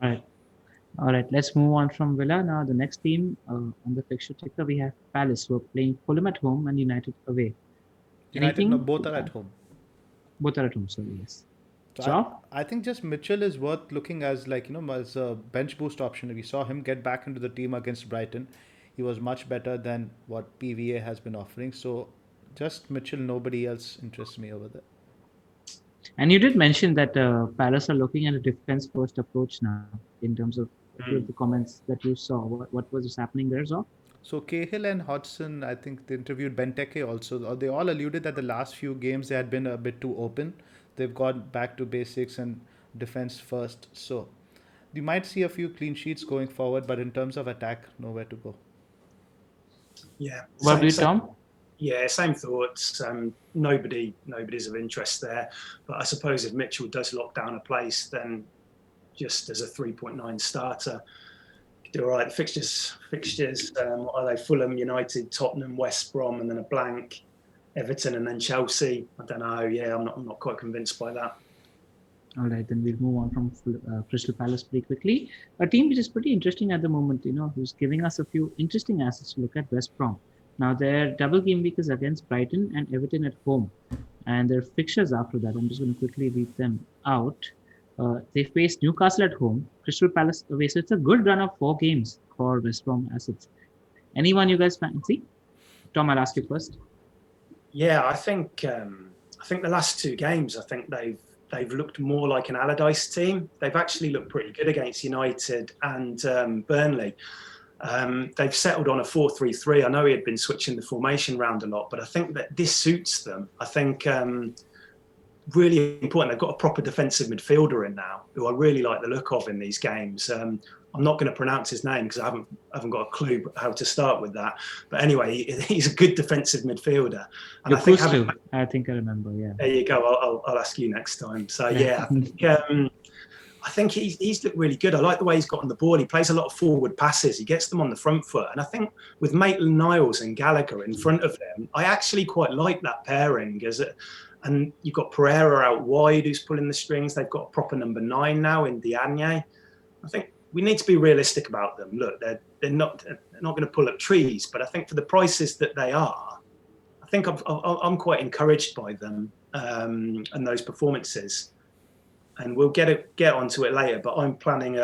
All right. Let's move on from Villa. Now, the next team on the fixture ticker, we have Palace, who are playing Fulham at home and United away. Both are at home. Both are at home, sorry, yes. So Zoph? I think just Mitchell is worth looking as like, as a bench boost option. We saw him get back into the team against Brighton. He was much better than what PVA has been offering. So just Mitchell, nobody else interests me over there. And you did mention that Palace are looking at a defense-first approach now in terms of a few of the comments that you saw. What was happening there, Zoph? So Cahill and Hodgson, I think they interviewed Benteke also. They all alluded that the last few games they had been a bit too open. They've gone back to basics and defense first. So you might see a few clean sheets going forward, but in terms of attack, nowhere to go. Yeah. What do you, Tom? Yeah, same thoughts. Nobody's of interest there. But I suppose if Mitchell does lock down a place, then just as a 3.9 starter, do all right. Fixtures. What are they? Fulham, United, Tottenham, West Brom, and then a blank. Everton, and then Chelsea. I don't know. Yeah, I'm not quite convinced by that. All right, then we'll move on from Crystal Palace pretty quickly. A team which is pretty interesting at the moment, who's giving us a few interesting assets to look at, West Brom. Now, their double game week is against Brighton and Everton at home. And their fixtures after that, I'm just going to quickly read them out. They face Newcastle at home, Crystal Palace away. So it's a good run of 4 games for West Brom assets. Anyone you guys fancy? Tom, I'll ask you first. Yeah, I think the last 2 games, I think they've looked more like an Allardyce team. They've actually looked pretty good against United and Burnley. They've settled on a 4-3-3. I know he had been switching the formation around a lot, but I think that this suits them. I think really important. They've got a proper defensive midfielder in now, who I really like the look of in these games. I'm not going to pronounce his name because I haven't got a clue how to start with that. But anyway, he's a good defensive midfielder. And I think I remember. Yeah. There you go. I'll ask you next time. So yeah, I think he's looked really good. I like the way he's got on the ball. He plays a lot of forward passes. He gets them on the front foot. And I think with Maitland-Niles and Gallagher in front of them, I actually quite like that pairing. And you've got Pereira out wide who's pulling the strings. They've got a proper number 9 now in Diagne. I think we need to be realistic about them. Look, they're not going to pull up trees, but I think for the prices that they are, I think I'm quite encouraged by them and those performances. And we'll get onto it later. But I'm planning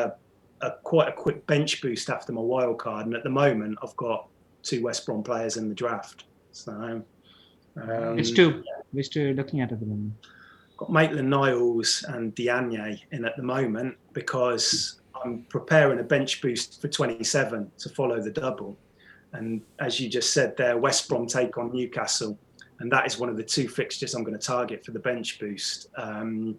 quite a quick bench boost after my wildcard, and at the moment I've got 2 West Brom players in the draft. So which two are you looking at the moment? Got Maitland-Niles and Diagne in at the moment because I'm preparing a bench boost for 27 to follow the double. And as you just said there, West Brom take on Newcastle. And that is one of the 2 fixtures I'm going to target for the bench boost. And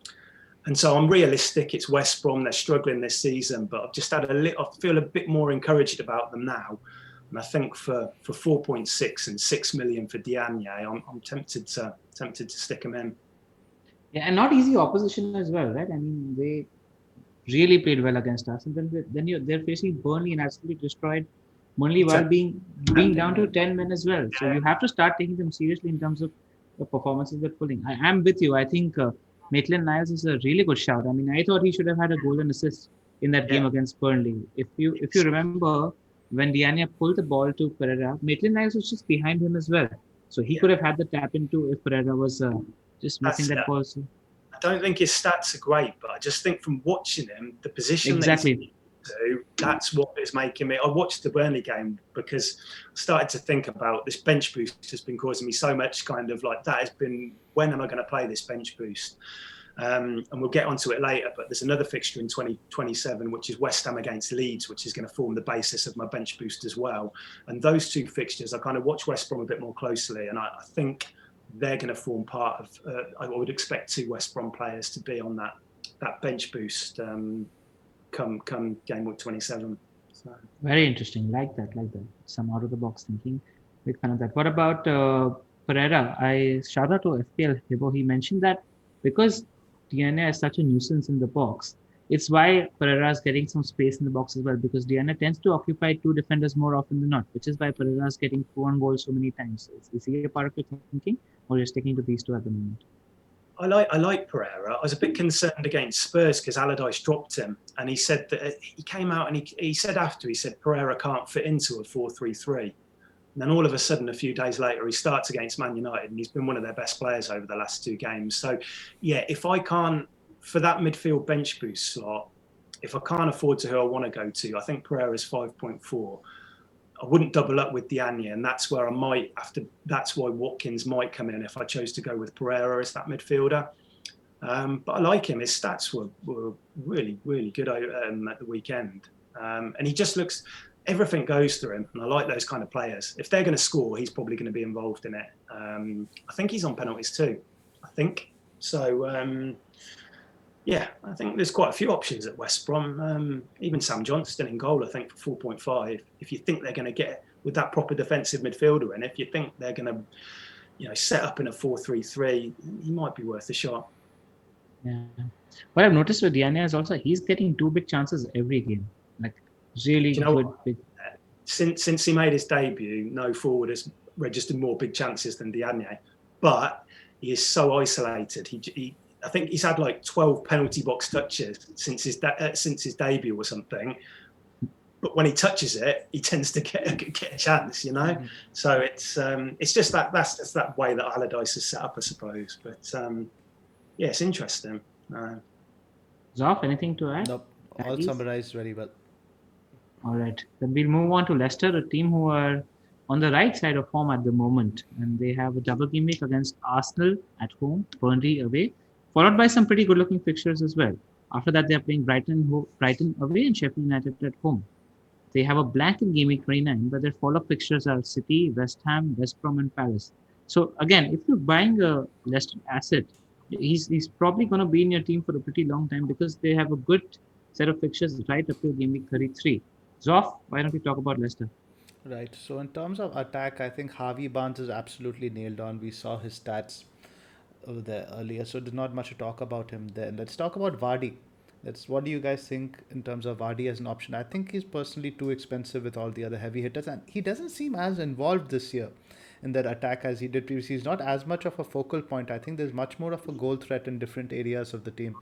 so I'm realistic. It's West Brom. They're struggling this season, but I've just had I feel a bit more encouraged about them now. And I think for 4.6 and 6 million for Diagne, I'm tempted to stick him in. Yeah, and not easy opposition as well, right? I mean, they really played well against us, and then they're facing Burnley and absolutely destroyed Burnley while being down to 10 men as well. So you have to start taking them seriously in terms of the performances they're pulling. I am with you. I think Maitland-Niles is a really good shout. I mean, I thought he should have had a goal and assist in that game against Burnley. If you remember, when Diagne pulled the ball to Pereira, Maitland-Niles was just behind him as well. So he could have had the tap into if Pereira was just missing that ball. So. I don't think his stats are great, but I just think from watching him, the position exactly. that he's to, that's what is making me. I watched the Burnley game because I started to think about this bench boost has been causing me so much kind of like that has been, when am I going to play this bench boost? And we'll get onto it later, but there's another fixture in 2027, which is West Ham against Leeds, which is going to form the basis of my bench boost as well. And those 2 fixtures, I kind of watch West Brom a bit more closely, and I think they're going to form part of, I would expect 2 West Brom players to be on that bench boost come game week 27. So. Very interesting. Like that. Some out of the box thinking. Big fan of that. What about Pereira? I shout out to FPL Hibo. He mentioned that because Diagne is such a nuisance in the box, it's why Pereira is getting some space in the box as well, because Diagne tends to occupy 2 defenders more often than not, which is why Pereira is getting 2 on goal so many times. Is he a part of your thinking, or you're sticking to these 2 at the moment? I like Pereira. I was a bit concerned against Spurs because Allardyce dropped him, and he said that he came out and he said Pereira can't fit into a 4-3-3. And then all of a sudden, a few days later, he starts against Man United, and he's been one of their best players over the last 2 games. So, yeah, if I can't for that midfield bench boost slot, if I can't afford to who I want to go to, I think Pereira's 5.4. I wouldn't double up with Diagne, and that's where I might have to. That's why Watkins might come in if I chose to go with Pereira as that midfielder. But I like him. His stats were really, really good at the weekend. And he just looks, everything goes through him. And I like those kind of players. If they're going to score, he's probably going to be involved in it. I think he's on penalties too. I think. So, yeah, I think there's quite a few options at West Brom. Even Sam Johnston in goal, I think, for 4.5. If you think they're going to get, with that proper defensive midfielder in, if you think they're going to, set up in a 4-3-3, he might be worth a shot. Yeah. What I've noticed with Diagne is also he's getting 2 big chances every game. Like really good big. Since he made his debut, no forward has registered more big chances than Diagne, but he is so isolated. I think he's had like 12 penalty box touches since his debut or something. But when he touches it, he tends to get a chance, Mm-hmm. So it's just that's just that way that Allardyce is set up, I suppose. But yeah, it's interesting. Zoph, anything to add? Nope, all summarized very well. All right, then we'll move on to Leicester, a team who are on the right side of form at the moment, and they have a double game week against Arsenal at home, Burnley away, followed by some pretty good-looking fixtures as well. After that, they are playing Brighton away and Sheffield United at home. They have a blank in game week 29, but their follow-up fixtures are City, West Ham, West Brom, and Palace. So again, if you're buying a Leicester asset, he's probably going to be in your team for a pretty long time because they have a good set of fixtures right up to game week 33. Zoph, why don't we talk about Leicester? Right. So in terms of attack, I think Harvey Barnes is absolutely nailed on. We saw his stats over there earlier, so there's not much to talk about him there. Let's talk about Vardy. What do you guys think in terms of Vardy as an option? I think he's personally too expensive with all the other heavy hitters, and he doesn't seem as involved this year in that attack as he did previously. He's not as much of a focal point. I think there's much more of a goal threat in different areas of the team.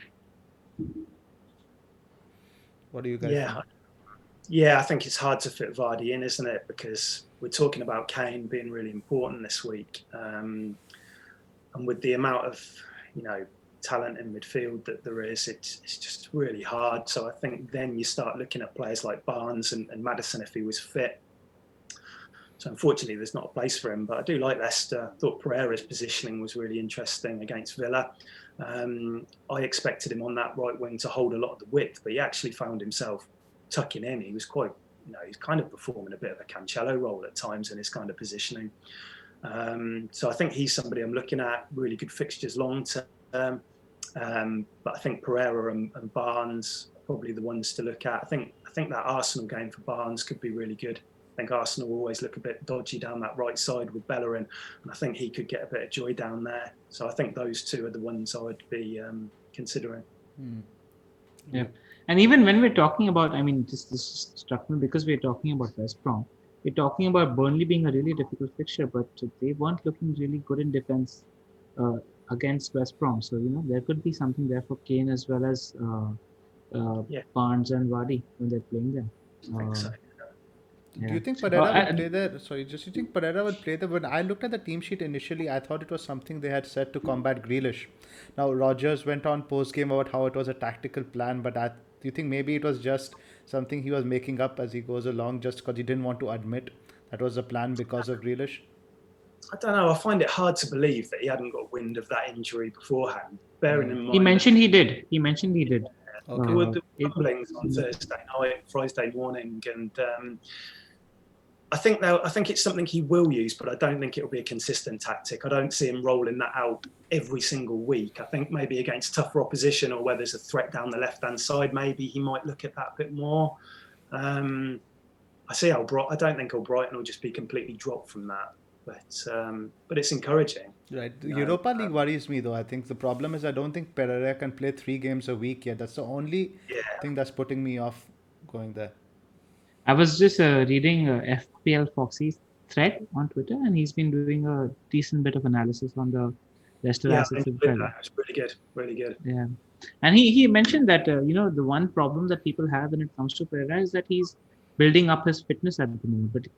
What do you guys think? Yeah, I think it's hard to fit Vardy in, isn't it? Because we're talking about Kane being really important this week. And with the amount of, talent in midfield that there is, it's just really hard. So I think then you start looking at players like Barnes and Maddison if he was fit. So unfortunately, there's not a place for him. But I do like Leicester. I thought Pereira's positioning was really interesting against Villa. I expected him on that right wing to hold a lot of the width, but he actually found himself tucking in. He was quite, he's kind of performing a bit of a Cancelo role at times in his kind of positioning. So I think he's somebody I'm looking at. Really good fixtures long term. But I think Pereira and Barnes are probably the ones to look at. I think that Arsenal game for Barnes could be really good. I think Arsenal always look a bit dodgy down that right side with Bellerin, and I think he could get a bit of joy down there. So I think those two are the ones I would be considering. Yeah, and even when we're talking about, this struck me because we're talking about West Brom. We're talking about Burnley being a really difficult fixture, but they weren't looking really good in defense against West Brom. So there could be something there for Kane as well as Barnes and Vardy when they're playing there. I think so. Do you think Pereira would play there? Sorry, do you think Pereira would play there? When I looked at the team sheet initially, I thought it was something they had set to combat Grealish. Now, Rodgers went on post-game about how it was a tactical plan, but do you think maybe it was just something he was making up as he goes along just because he didn't want to admit that was the plan because of Grealish? I don't know. I find it hard to believe that he hadn't got wind of that injury beforehand. Bearing in mind, he mentioned he did. Okay. There were the rumblings on Thursday night, Friday morning, and I think it's something he will use, but I don't think it'll be a consistent tactic. I don't see him rolling that out every single week. I think maybe against tougher opposition or where there's a threat down the left-hand side, maybe he might look at that a bit more. I don't think Brighton will just be completely dropped from that, but it's encouraging. Right. The Europa League worries me though. I think the problem is I don't think Pereira can play 3 games a week yet. That's the only thing that's putting me off going there. I was just reading FPL Foxy's thread on Twitter, and he's been doing a decent bit of analysis on the Leicester assets. It's really good. Yeah, and he mentioned that the one problem that people have when it comes to Pereira is that he's building up his fitness at the moment. But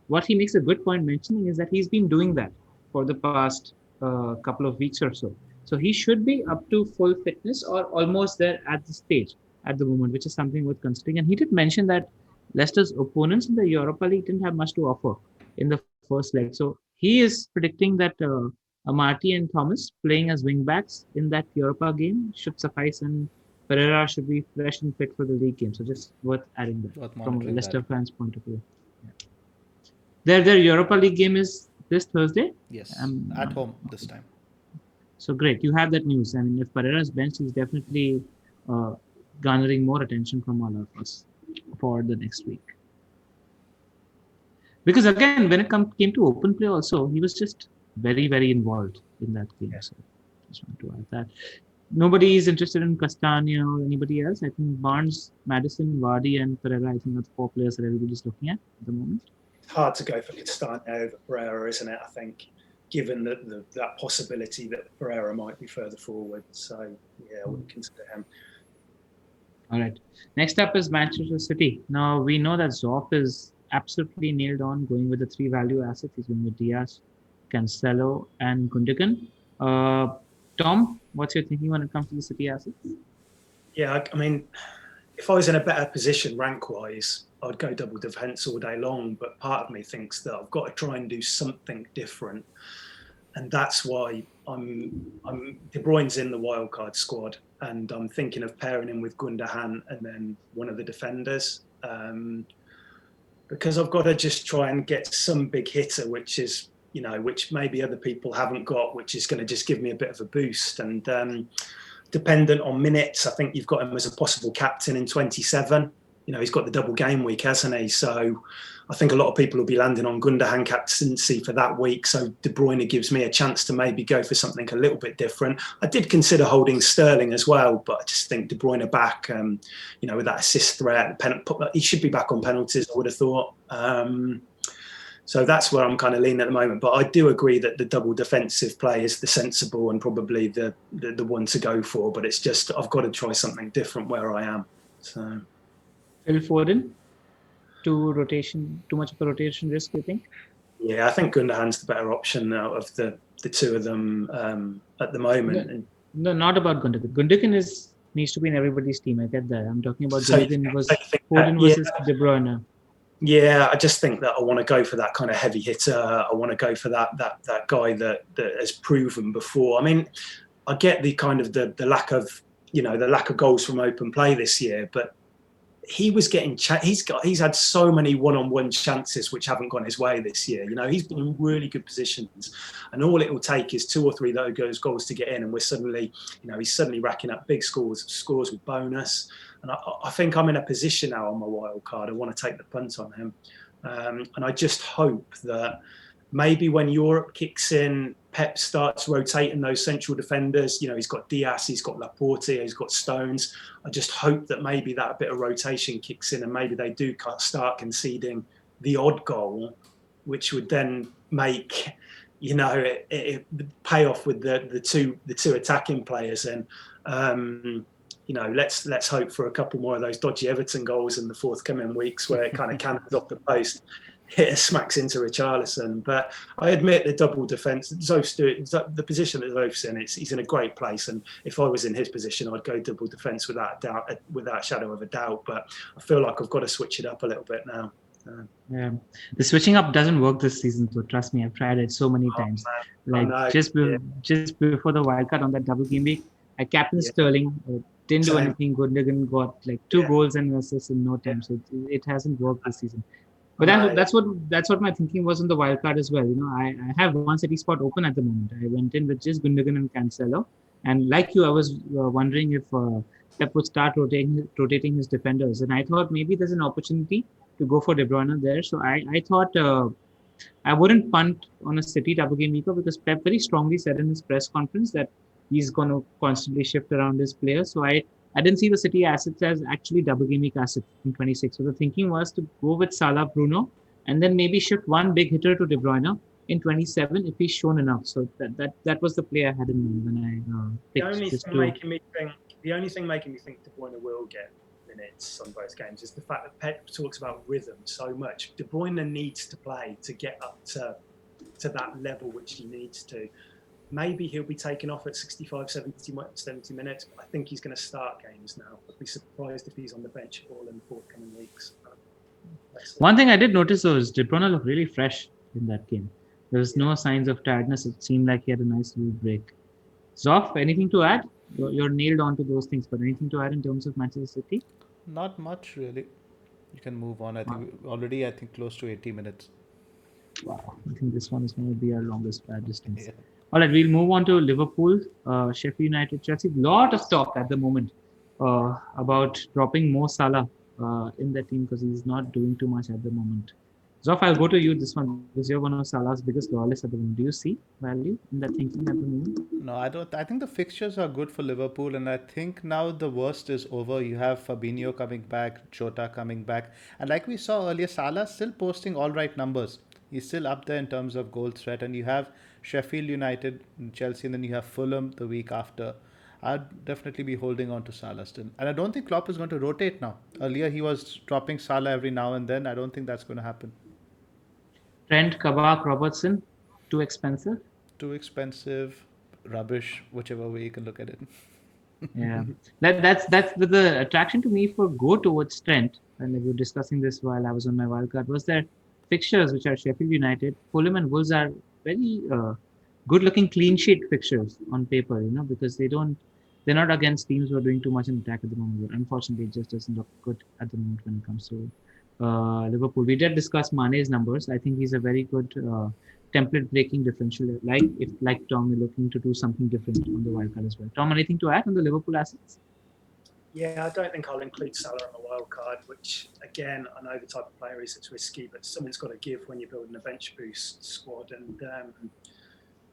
what he makes a good point mentioning is that he's been doing that for the past couple of weeks or so. So he should be up to full fitness or almost there at the stage at the moment, which is something worth considering. And he did mention that Leicester's opponents in the Europa League didn't have much to offer in the first leg. So he is predicting that Marty and Thomas playing as wing backs in that Europa game should suffice, and Pereira should be fresh and fit for the league game. So just worth adding that Worth from a monitoring Leicester that. fans' point of view. Yeah. Their Europa League game is this Thursday. Yes, at home this time. So great, you have that news. I mean, if Pereira's bench, he's definitely uh, garnering more attention from all of us for the next week. Because again, when it came to open play, also he was just very involved in that game. So just want to add that. Nobody is interested in Castagna or anybody else. I think Barnes, Madison, Vardy, and Pereira. I think that's 4 players that everybody's looking at the moment. It's hard to go for Castagna over Pereira, isn't it? I think, given that possibility that Pereira might be further forward. So yeah, I would consider him. All right. Next up is Manchester City. Now we know that Zoph is absolutely nailed on going with the 3 value assets. He's going with Diaz, Cancelo, and Gundogan. Tom, what's your thinking when it comes to the City assets? Yeah, I mean, if I was in a better position rank-wise, I'd go double defence all day long. But part of me thinks that I've got to try and do something different, and that's why De Bruyne's in the wildcard squad, and I'm thinking of pairing him with Gundogan and then one of the defenders, because I've got to just try and get some big hitter, which maybe other people haven't got, which is going to just give me a bit of a boost. And dependent on minutes, I think you've got him as a possible captain in 27. He's got the double game week, hasn't he? So I think a lot of people will be landing on Gundogan captaincy for that week. So De Bruyne gives me a chance to maybe go for something a little bit different. I did consider holding Sterling as well, but I just think De Bruyne back, with that assist threat, he should be back on penalties, I would have thought. So that's where I'm kind of leaning at the moment. But I do agree that the double defensive play is the sensible and probably the one to go for. But it's just, I've got to try something different where I am. So Phil Foden, too much of a rotation risk, you think? Yeah, I think Gundogan's the better option out of the 2 of them at the moment. No, not about Gundogan. Gundogan needs to be in everybody's team. I get that. I'm talking about Gundogan versus Foden versus De Bruyne. Yeah, I just think that I want to go for that kind of heavy hitter. I want to go for that guy that has proven before. I mean, I get the kind of the lack of goals from open play this year, but he was getting he's had so many one-on-one chances which haven't gone his way this year. He's been in really good positions, and all it will take is 2 or 3 of those goals to get in, and we're suddenly, he's suddenly racking up big scores with bonus. And I think I'm in a position now on my wild card. I want to take the punt on him, and I just hope that maybe when Europe kicks in, Pep starts rotating those central defenders. He's got Diaz, he's got Laporte, he's got Stones. I just hope that maybe that bit of rotation kicks in, and maybe they do start conceding the odd goal, which would then make, it pay off with the two attacking players. And let's hope for a couple more of those dodgy Everton goals in the forthcoming weeks, where it kind of cannons off the post. It smacks into Richarlison. But I admit the double defence, the position that Zoph's in, he's in a great place. And if I was in his position, I'd go double defence without a shadow of a doubt. But I feel like I've got to switch it up a little bit now. Yeah, the switching up doesn't work this season, so trust me, I've tried it so many times. Just before the wildcard on that double game week, I captained Sterling, didn't do anything. Gundogan got 2 goals and assists in no time, so it hasn't worked this season. But that's what my thinking was on the wildcard as well. I have one City spot open at the moment. I went in with just Gundogan and Cancelo, and like you, I was wondering if Pep would start rotating his defenders, and I thought maybe there's an opportunity to go for De Bruyne there. So I thought I wouldn't punt on a City double game week, because Pep very strongly said in his press conference that he's going to constantly shift around his players. So I didn't see the City assets as actually double game week assets in 26. So the thinking was to go with Salah, Bruno, and then maybe shift one big hitter to De Bruyne in 27 if he's shown enough. So that was the play I had in mind when I picked the only thing making me think De Bruyne will get minutes on both games is the fact that Pep talks about rhythm so much. De Bruyne needs to play to get up to that level which he needs to. maybe he'll be taken off at 65, 70 minutes. But I think he's going to start games now. I'd be surprised if he's on the bench at all in the forthcoming weeks. One thing I did notice though is De Bruyne looked really fresh in that game. There was no signs of tiredness. It seemed like he had a nice little break. Zoph, anything to add? You're nailed on to those things, but anything to add in terms of Manchester City? Not much really. You can move on. I think already close to 80 minutes. Wow, I think this one is going to be our longest bad distance. Yeah. All right, we'll move on to Liverpool, Sheffield United, Chelsea. Lot of talk at the moment about dropping Mo Salah in the team because he's not doing too much at the moment. Zoph, I'll go to you this one because you're one of Salah's biggest loyalists at the moment. Do you see value in that thinking at the moment? No, I don't. I think the fixtures are good for Liverpool, and I think now the worst is over. You have Fabinho coming back, Jota coming back, and like we saw earlier, Salah still posting all right numbers. He's still up there in terms of goal threat, and you have Sheffield United, Chelsea, and then you have Fulham the week after. I'd definitely be holding on to Salah still, and I don't think Klopp is going to rotate now. Earlier he was dropping Salah every now and then. I don't think that's going to happen. Trent, Kabak, Robertson, too expensive? Too expensive, rubbish, whichever way you can look at it. Yeah, that's the attraction to me for go towards Trent. And we were discussing this while I was on my wildcard. Was that fixtures which are Sheffield United, Fulham, and Wolves are very good-looking clean sheet fixtures on paper. You know, because they're not against teams who are doing too much in attack at the moment. But unfortunately, it just doesn't look good at the moment when it comes to Liverpool. We did discuss Mane's numbers. I think he's a very good template breaking differential. Like Tom, you're looking to do something different on the wildcard as well. Tom, anything to add on the Liverpool assets? Yeah, I don't think I'll include Salah on the wild card, which again, I know the type of player is, it's risky, but something's got to give when you're building a bench boost squad. And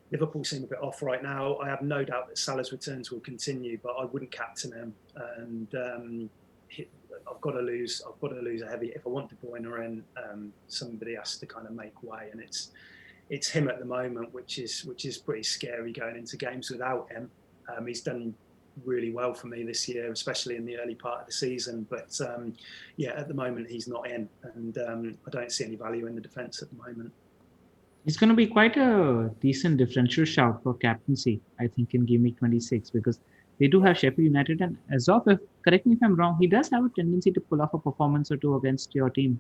Liverpool seem a bit off right now. I have no doubt that Salah's returns will continue, but I wouldn't captain him. And I've got to lose a heavy. If I want De Bruyne in, somebody has to kind of make way, and it's him at the moment, which is pretty scary going into games without him. He's done really well for me this year, especially in the early part of the season. But yeah, at the moment he's not in, and I don't see any value in the defence at the moment. It's going to be quite a decent differential shout for captaincy, I think, in Game Week 26 because they do have Sheffield United and Zoph. Correct me if I'm wrong, he does have a tendency to pull off a performance or two against your team.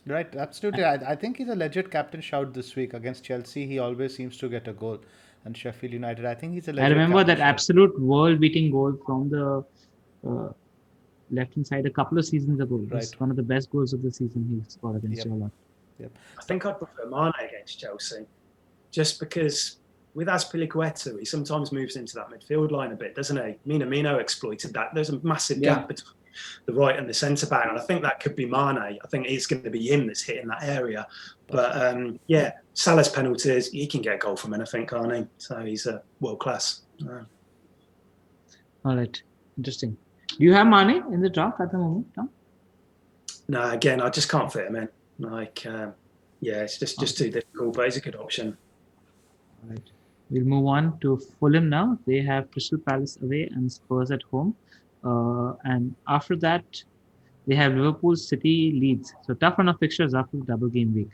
Right, absolutely. I think he's a legit captain shout this week against Chelsea. He always seems to get a goal, and Sheffield United, I think he's a legit. I remember that shout. absolute world-beating goal from the left-hand side a couple of seasons ago. It was one of the best goals of the season he scored against Chelsea. Yep. I think I'd prefer Mane against Chelsea, just because with Azpilicueta, he sometimes moves into that midfield line a bit, doesn't he? Minamino exploited that. There's a massive gap between the right and the centre back, and I think that could be Mane. I think it's going to be him that's hitting that area. But yeah, Salah's penalties, he can get a goal from anything, can't he? So he's a world class. All right, interesting. Do you have Mane in the draft at the moment, Tom? No, again, I just can't fit him in. Yeah, it's just too difficult, but he's a good option. All right. We'll move on to Fulham now. They have Crystal Palace away and Spurs at home. And after that, they have Liverpool, City, Leeds. So tough run of fixtures after the double game week.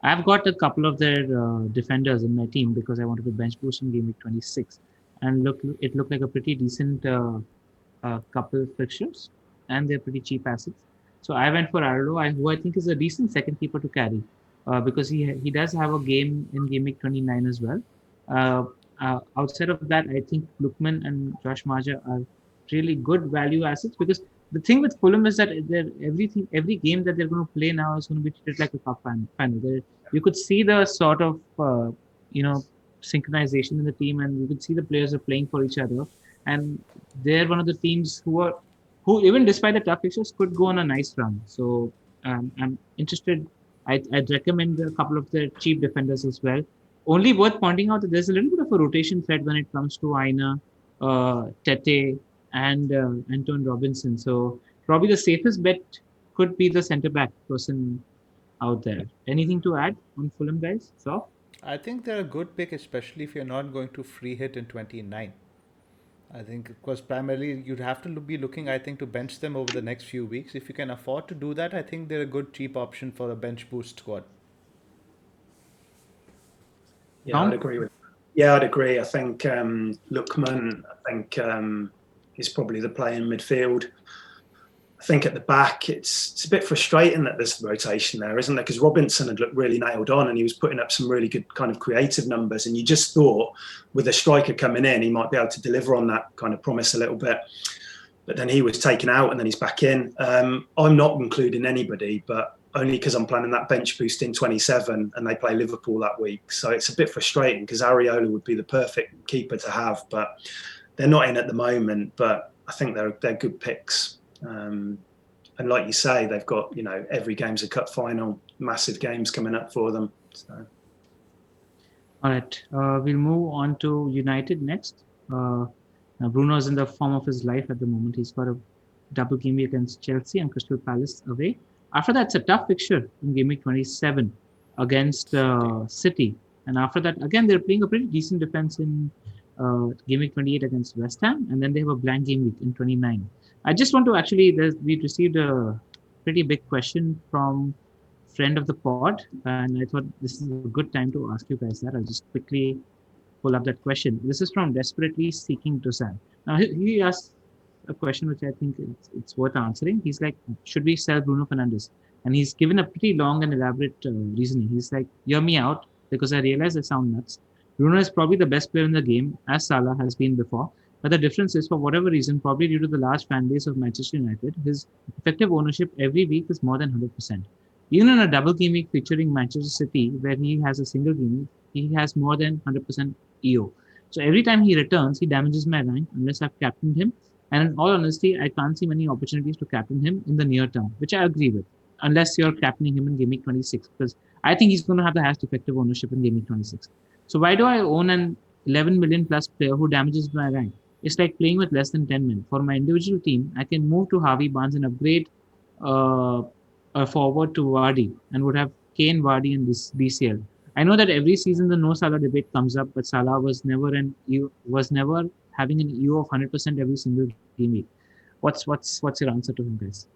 I've got a couple of their defenders in my team because I wanted to bench boost in game week 26. And it looked like a pretty decent couple of fixtures. And they're pretty cheap assets. So I went for Arlo, who I think is a decent second keeper to carry because he does have a game in game week 29 as well. Outside of that, I think Lookman and Josh Maja are really good value assets because the thing with Fulham is that every game that they're going to play now is going to be treated like a cup final. You could see the sort of synchronization in the team, and you could see the players are playing for each other, and they're one of the teams who even despite the tough fixtures could go on a nice run. So I'm interested. I'd recommend a couple of the cheap defenders as well. Only worth pointing out that there's a little bit of a rotation thread when it comes to Aina, Tete, and Anton Robinson. So probably the safest bet could be the centre-back person out there. Anything to add on Fulham, guys? So I think they're a good pick, especially if you're not going to free hit in 29. I think because primarily you'd have to be looking, I think, to bench them over the next few weeks. If you can afford to do that, I think they're a good cheap option for a bench boost squad. Yeah, I'd agree with that. Yeah, I'd agree. I think Lookman, is probably the play in midfield. I think at the back, it's a bit frustrating that there's rotation there, isn't there? Because Robinson had looked really nailed on and he was putting up some really good kind of creative numbers. And you just thought with a striker coming in, he might be able to deliver on that kind of promise a little bit. But then he was taken out and then he's back in. I'm not including anybody, but only because I'm planning that bench boost in 27 and they play Liverpool that week. So it's a bit frustrating because Areola would be the perfect keeper to have, but they're not in at the moment. But I think they're good picks. And like you say, they've got, every game's a cup final, massive games coming up for them. So. All right, we'll move on to United next. Now Bruno's in the form of his life at the moment. He's got a double game week against Chelsea and Crystal Palace away. After that, it's a tough fixture in game week 27 against City. And after that, again, they're playing a pretty decent defense in game week 28 against West Ham. And then they have a blank game week in 29. I just want to we received a pretty big question from friend of the pod. And I thought this is a good time to ask you guys that. I'll just quickly pull up that question. This is from Desperately Seeking to Sam. Now, he asked a question which I think it's worth answering. He's like, should we sell Bruno Fernandes? And he's given a pretty long and elaborate reasoning. He's like, hear me out because I realize I sound nuts. Bruno is probably the best player in the game, as Salah has been before. But the difference is, for whatever reason, probably due to the large fan base of Manchester United, his effective ownership every week is more than 100%. Even in a double game week featuring Manchester City, where he has a single game week, he has more than 100% EO. So every time he returns, he damages my rank unless I've captained him. And in all honesty, I can't see many opportunities to captain him in the near term, which I agree with, unless you're captaining him in game week 26, because I think he's going to have the highest effective ownership in game week 26. So why do I own an 11 million plus player who damages my rank? It's like playing with less than 10 men. For my individual team, I can move to Harvey Barnes and upgrade a forward to Vardy and would have Kane, Vardy, and this DCL. I know that every season the no Salah debate comes up, but Salah was never having an EU of 100% every single game week. What's your answer to him, guys?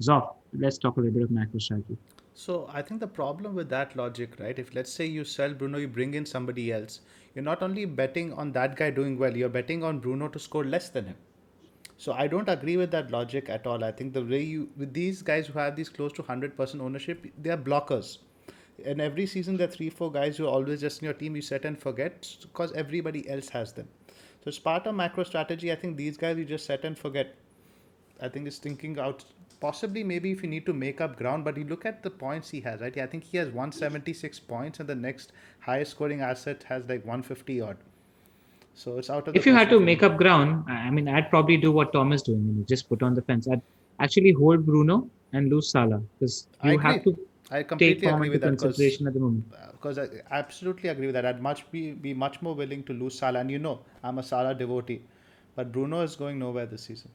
Zoph, let's talk a little bit of macro strategy. So I think the problem with that logic, right? If let's say you sell Bruno, you bring in somebody else, you're not only betting on that guy doing well, you're betting on Bruno to score less than him. So I don't agree with that logic at all. I think the way with these guys who have these close to 100% ownership, they are blockers. And every season there are 3-4 guys who are always just in your team, you set and forget because everybody else has them. So it's part of macro strategy. I think these guys you just set and forget. I think it's thinking out, possibly maybe if you need to make up ground, but you look at the points he has, right? I think he has 176 points and the next highest scoring asset has like 150 odd. So it's out of the If you had to question. make up ground, I mean, I'd probably do what Tom is doing, just put on the fence. I'd actually hold Bruno and lose Salah because I you have agree. to I take completely form agree into with that consideration at the moment. because I absolutely agree with that. I'd be much more willing to lose Salah, and I'm a Salah devotee, but Bruno is going nowhere this season.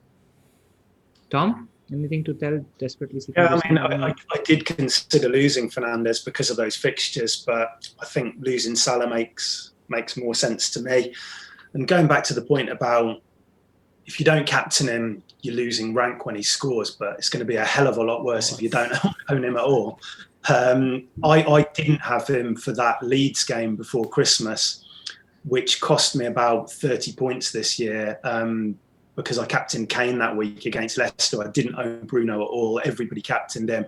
Tom, anything to tell Desperately Seeking? Yeah, I mean, I did consider losing Fernandes because of those fixtures, but I think losing Salah makes more sense to me. And going back to the point about if you don't captain him, you're losing rank when he scores, but it's going to be a hell of a lot worse if you don't own him at all. I didn't have him for that Leeds game before Christmas, which cost me about 30 points this year because I captained Kane that week against Leicester. I didn't own Bruno at all. Everybody captained him,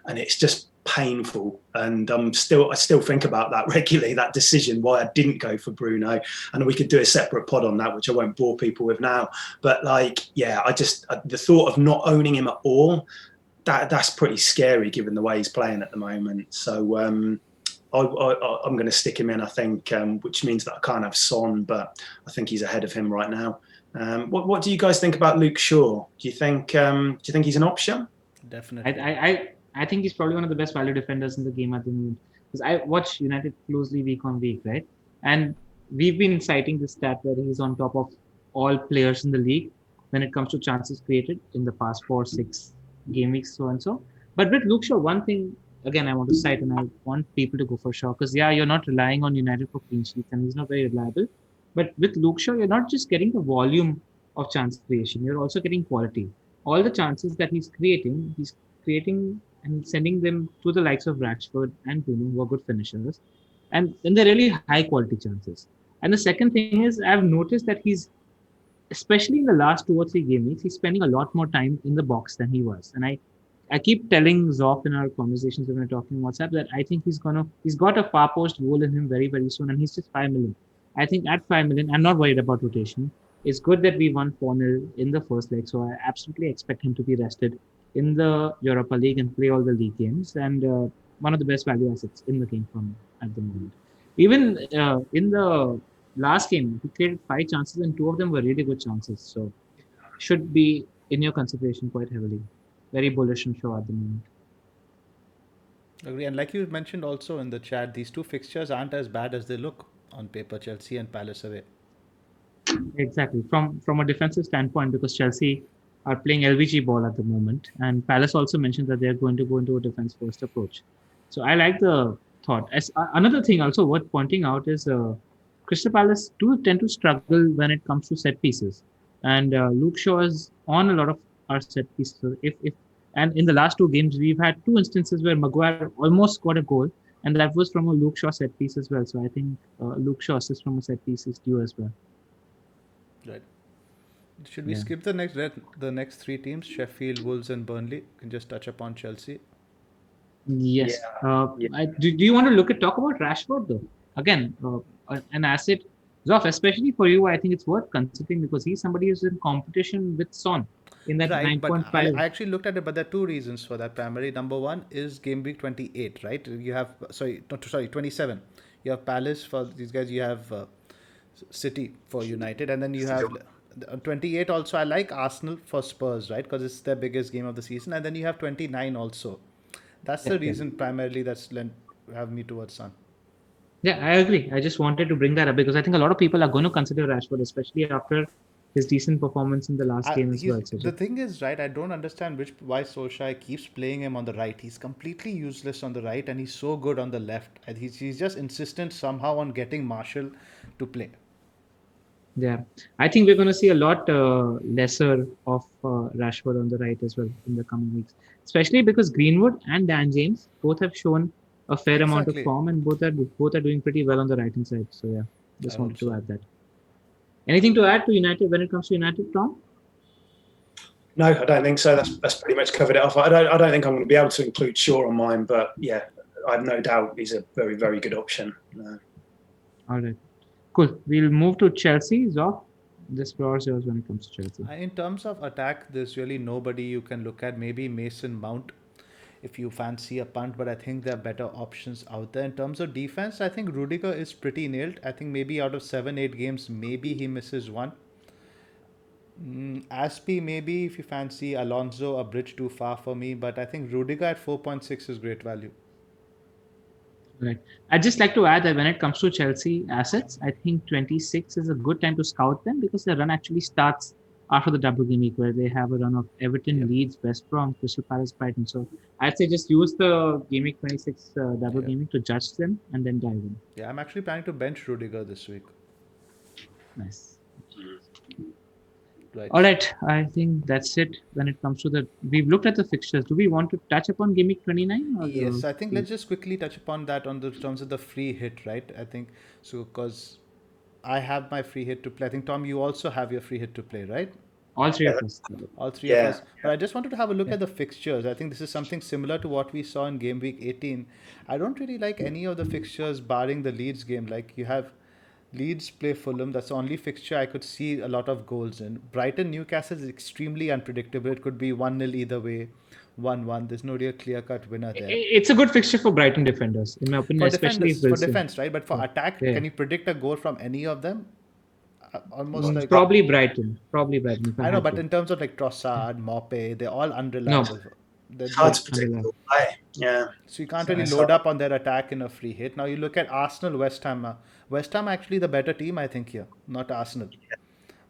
and it's just painful. And I still think about that regularly, that decision, why I didn't go for Bruno. And we could do a separate pod on that, which I won't bore people with now. But the thought of not owning him at all, that's pretty scary given the way he's playing at the moment. So I'm going to stick him in, I think, which means that I can't have Son, but I think he's ahead of him right now. What do you guys think about Luke Shaw? Do you think he's an option? Definitely. I think he's probably one of the best value defenders in the game at the moment. Because I watch United closely week on week, right? And we've been citing this stat where he's on top of all players in the league when it comes to chances created in the past 4-6 game weeks, so and so. But with Luke Shaw, one thing, again, I want to cite, and I want people to go for Shaw, because you're not relying on United for clean sheets, and he's not very reliable. But with Luke Shaw, you're not just getting the volume of chance creation, you're also getting quality. All the chances that he's creating and sending them to the likes of Rashford and Bruno, who are good finishers. And then they're really high quality chances. And the second thing is, I've noticed that especially in the last 2 or 3 game weeks, he's spending a lot more time in the box than he was. And I keep telling Zoph in our conversations when we're talking on WhatsApp that I think he's got a far post goal in him very, very soon, and he's just 5 million. I think at 5 million, I'm not worried about rotation. It's good that we won 4-0 in the first leg, so I absolutely expect him to be rested in the Europa League and play all the league games. And one of the best value assets in the game from at the moment. Even in the last game, he created 5 chances, and 2 of them were really good chances. So should be in your consideration quite heavily. Very bullish on Shaw at the moment. Agree. And like you mentioned also in the chat, these two fixtures aren't as bad as they look on paper. Chelsea and Palace away. Exactly. From a defensive standpoint, because Chelsea are playing LVG ball at the moment, and Palace also mentioned that they're going to go into a defense first approach. So I like the thought. Another thing also worth pointing out is Crystal Palace do tend to struggle when it comes to set pieces, and Luke Shaw is on a lot of our set pieces. So if and in the last 2 games, we've had 2 instances where Maguire almost scored a goal, and that was from a Luke Shaw set piece as well. So I think Luke Shaw assist from a set piece is due as well. Right. Should we Yeah. skip the next three teams, Sheffield, Wolves, and Burnley? We can just touch upon Chelsea. Yes. Yeah. Do you want to talk about Rashford though? Again, an asset, Zoff, especially for you, I think it's worth considering because he's somebody who's in competition with Son in that Right, but I 9.5. actually looked at it, but there are two reasons for that. Primary number one is game week 28, right? You have sorry 27. You have Palace for these guys. You have City for United, and then you have 28 also. I like Arsenal for Spurs, right? Because it's their biggest game of the season, and then you have 29 also. That's Yeah, the yeah. reason primarily that's lent have me towards Sun. Yeah, I agree. I just wanted to bring that up because I think a lot of people are going to consider Rashford, especially after his decent performance in the last game as He's well. So the thing is, right. I don't understand why Solskjaer keeps playing him on the right. He's completely useless on the right, and he's so good on the left. And he's just insistent somehow on getting Marshall to play. yeah, I think we're going to see a lot lesser of Rashford on the right as well in the coming weeks, especially because Greenwood and Dan James both have shown a fair amount of Exactly. form and both are doing pretty well on the right hand side. So yeah, I just hope wanted to so. add that. Anything to add to United when it comes to United, Tom? No, I don't think so. That's pretty much covered it off. I don't think I'm going to be able to include Shaw on mine, but yeah, I have no doubt he's a very, very good option. All right, cool. We'll move to Chelsea. Zoff, this floor is yours when it comes to Chelsea. In terms of attack, there's really nobody you can look at. Maybe Mason Mount if you fancy a punt, but I think there are better options out there. In terms of defense, I think Rudiger is pretty nailed. I think maybe out of 7, 8 games, maybe he misses one. Aspie, maybe if you fancy Alonso, a bridge too far for me, but I think Rudiger at 4.6 is great value. Right. I'd just like to add that when it comes to Chelsea assets, I think 26 is a good time to scout them because the run actually starts after the double game week where they have a run of Everton, Yep. Leeds, West Brom, Crystal Palace, Brighton. So I'd say just use the game week 26 double Yeah. game week to judge them and then dive in. Yeah, I'm actually planning to bench Rudiger this week. Nice. Right. All right. I think that's it when it comes to we've looked at the fixtures. Do we want to touch upon game week 29? Yes, I think let's just quickly touch upon that on the terms of the free hit, right? I think so because I have my free hit to play. I think Tom, you also have your free hit to play, right? All three Yeah, of us. All three of yeah, us. But I just wanted to have a look Yeah. at the fixtures. I think this is something similar to what we saw in game week 18. I don't really like any of the fixtures barring the Leeds game. Like you have Leeds play Fulham. That's the only fixture I could see a lot of goals in. Brighton Newcastle is extremely unpredictable. It could be 1-0 either way, 1-1. There's no real clear cut winner there. It's a good fixture for Brighton defenders, in my opinion, especially if For Wilson. defense, right? But for Yeah. attack, Yeah. can you predict a goal from any of them? Almost like Probably Brighton. Probably Brighton. If I I know, had but to. in terms of like Trossard, Mope, they're all No, unreliable. it's hard to They- predict unreliable. the play. Yeah, so you can't Yeah. really it's load hard. up on their attack in a free hit. Now you look at Arsenal, West Ham. West Ham actually the better team, I think here, not Arsenal.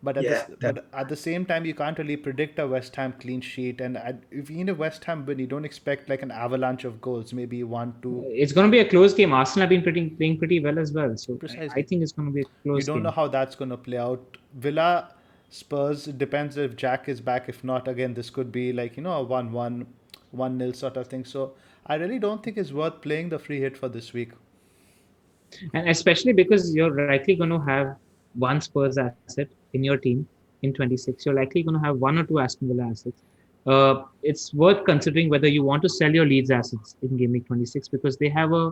But Yeah, at the same time, you can't really predict a West Ham clean sheet. And even if West Ham win, you don't expect like an avalanche of goals. Maybe 1-2. It's going to be a close game. Arsenal have been playing pretty well as well. So I Precisely. think it's going to be a You close don't know game. how that's going to play out. Villa, Spurs, it depends if Jack is back. If not, again, this could be like, a 1-1, 1-0 sort of thing. So I really don't think it's worth playing the free hit for this week. And especially because you're likely going to have one Spurs asset in your team in 26. You're likely going to have one or two Aston Villa assets. It's worth considering whether you want to sell your Leeds assets in Game Week 26 because they have a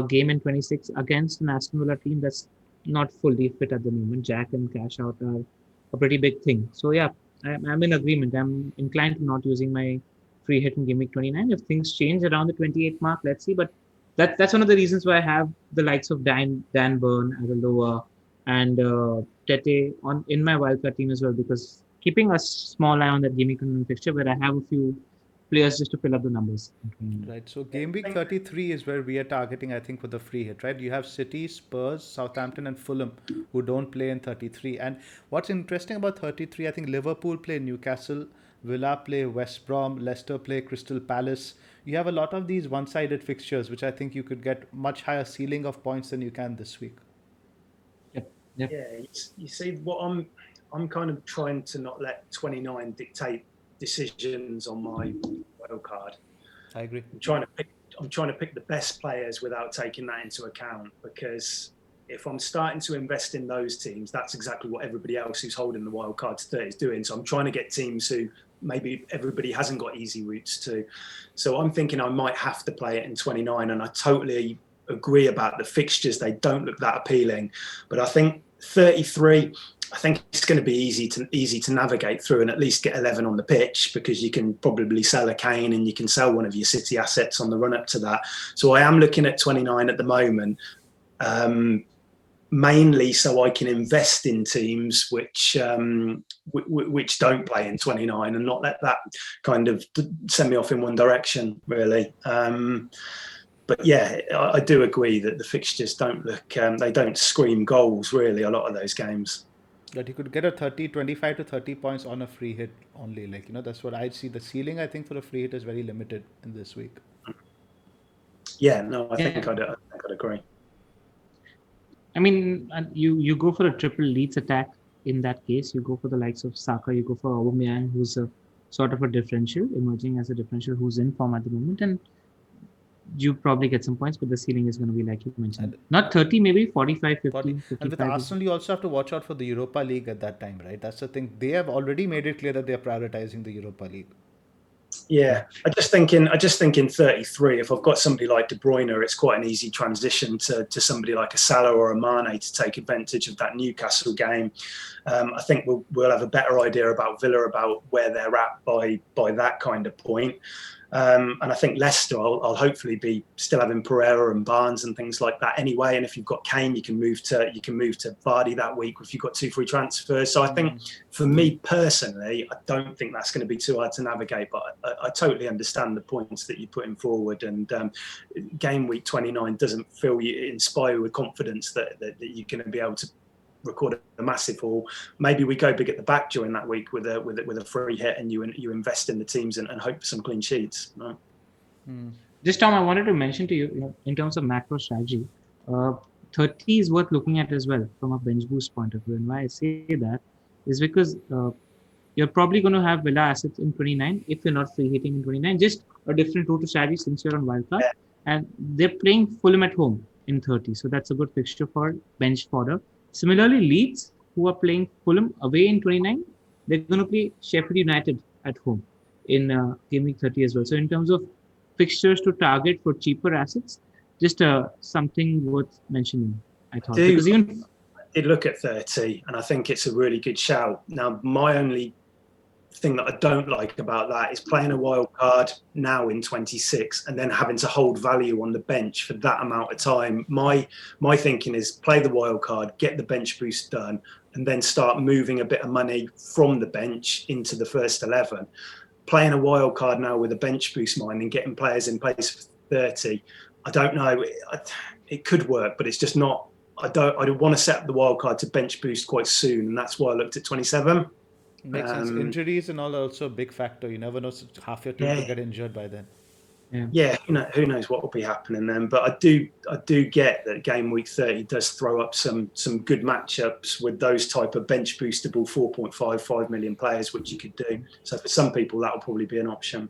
game in 26 against an Aston Villa team that's not fully fit at the moment. Jack and cash out are a pretty big thing. So yeah, I'm in agreement. I'm inclined to not using my free hit in Game Week 29. If things change around the 28 mark, let's see. But that's one of the reasons why I have the likes of Dan Burn as a lower and Tete on in my wildcard team as well because keeping a small eye on that Game Week 29 fixture where I have a few players just to fill up the numbers. Right. So game week 33 is where we are targeting, I think, for the free hit, right? You have City, Spurs, Southampton, and Fulham who don't play in 33. And what's interesting about 33, I think Liverpool play Newcastle, Villa play West Brom, Leicester play Crystal Palace. You have a lot of these one sided fixtures, which I think you could get much higher ceiling of points than you can this week. Yep. Yep. Yeah, you see, what I'm kind of trying to not let 29 dictate decisions on my wild card. I agree. I'm trying to pick the best players without taking that into account because if I'm starting to invest in those teams, that's exactly what everybody else who's holding the wild card today is doing. So I'm trying to get teams who maybe everybody hasn't got easy routes to. So I'm thinking I might have to play it in 29, and I totally agree about the fixtures. They don't look that appealing, but I think 33. I think it's going to be easy to navigate through and at least get 11 on the pitch because you can probably sell a Kane and you can sell one of your City assets on the run up to that. So I am looking at 29 at the moment, mainly so I can invest in teams which don't play in 29 and not let that kind of send me off in one direction, really. But yeah, I do agree that the fixtures don't look, they don't scream goals, really, a lot of those games. That you could get a 25 to 30 points on a free hit only. Like, that's what I'd see. The ceiling, I think, for a free hit is very limited in this week. Yeah, no, I think I'd agree. I mean, you go for a triple Leeds attack in that case. You go for the likes of Saka. You go for Aubameyang, who's a sort of a differential, emerging as a differential who's in form at the moment. And you probably get some points, but the ceiling is going to be like you mentioned. Not 30, maybe 45, 50, 55. And with Arsenal, you also have to watch out for the Europa League at that time, right? That's the thing. They have already made it clear that they're prioritizing the Europa League. Yeah, I just think in 33, if I've got somebody like De Bruyne, it's quite an easy transition to somebody like a Salah or a Mane to take advantage of that Newcastle game. I think we'll have a better idea about Villa, about where they're at by that kind of point. And I think Leicester, I'll hopefully be still having Pereira and Barnes and things like that anyway. And if you've got Kane, you can move to Vardy that week if you've got 2 free transfers. So I think for me personally, I don't think that's going to be too hard to navigate. But I totally understand the points that you're putting forward. And game week 29 doesn't inspire you with confidence that you're going to be able to record a massive haul. Maybe we go big at the back during that week with a free hit, and you invest in the teams and hope for some clean sheets. Right? Just Tom, I wanted to mention to you, in terms of macro strategy, 30 is worth looking at as well from a bench boost point of view. And why I say that is because you're probably going to have Villa assets in 29 if you're not free hitting in 29. Just a different route to strategy since you're on wildcard, and they're playing Fulham at home in 30, so that's a good fixture for bench fodder. Similarly, Leeds, who are playing Fulham away in 29, they're going to play Sheffield United at home in Game Week 30 as well. So in terms of fixtures to target for cheaper assets, just something worth mentioning, I thought. I did look at 30, and I think it's a really good shout. Now, my only thing that I don't like about that is playing a wild card now in 26 and then having to hold value on the bench for that amount of time. My thinking is play the wild card, get the bench boost done, and then start moving a bit of money from the bench into the first 11. Playing a wild card now with a bench boost mind and getting players in place for 30, I don't know. It could work, but it's just not. I want to set up the wild card to bench boost quite soon, and that's why I looked at 27. Makes sense. Injuries and all are also a big factor. You never know, half your team will get injured by then. Yeah, who knows what will be happening then? But I do get that game week 30 does throw up some good matchups with those type of bench boostable 4.55 million players, which you could do. So for some people, that will probably be an option.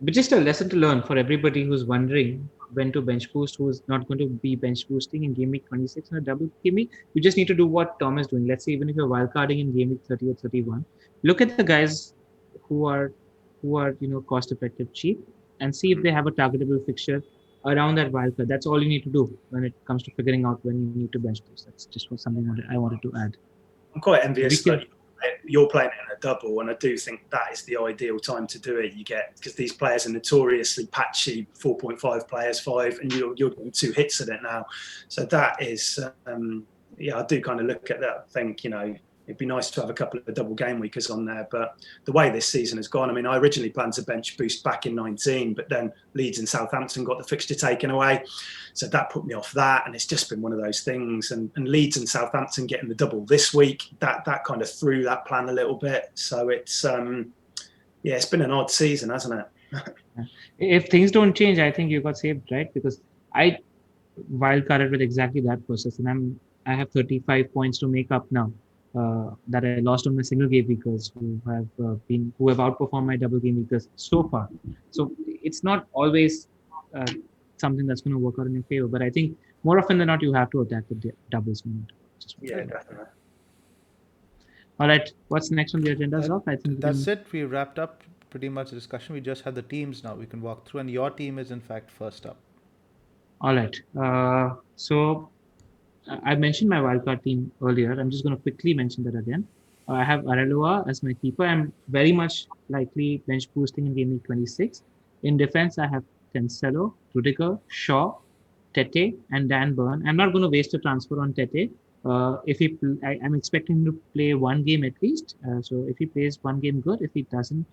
But just a lesson to learn for everybody who's wondering when to bench boost, who's not going to be bench boosting in game week 26 and a double game week. You just need to do what Tom is doing. Let's say even if you're wildcarding in game week 30 or 31, look at the guys who are cost effective, cheap, and see if they have a targetable fixture around that wildcard. That's all you need to do when it comes to figuring out when you need to bench boost. That's just something I wanted to add. I'm quite envious that you're playing it in a double, and I do think that is the ideal time to do it. You get, because these players are notoriously patchy, 4.5 players, 5, and you're doing 2 hits at it now. So that is, I do kind of look at that, think, it'd be nice to have a couple of double game weekers on there. But the way this season has gone, I mean, I originally planned to bench boost back in 19, but then Leeds and Southampton got the fixture taken away. So that put me off that. And it's just been one of those things. And Leeds and Southampton getting the double this week, that kind of threw that plan a little bit. So it's, it's been an odd season, hasn't it? If things don't change, I think you got saved, right? Because I wildcarded with exactly that process. And I have 35 points to make up now. That I lost on my single game weekers who have outperformed my double game weekers so far. So it's not always something that's going to work out in your favor, but I think more often than not you have to attack the doubles. Yeah, definitely. All right, what's next on the agenda, Zoph? I think that's it. We wrapped up pretty much the discussion. We just have the teams now. We can walk through, and your team is in fact first up. All right. So I mentioned my wildcard team earlier. I'm just going to quickly mention that again. I have Areloa as my keeper. I'm very much likely bench boosting in game week 26. In defense, I have Cancelo, Rudiger, Shaw, Tete, and Dan Burn. I'm not going to waste a transfer on Tete. I'm expecting him to play one game at least. So if he plays one game, good. If he doesn't,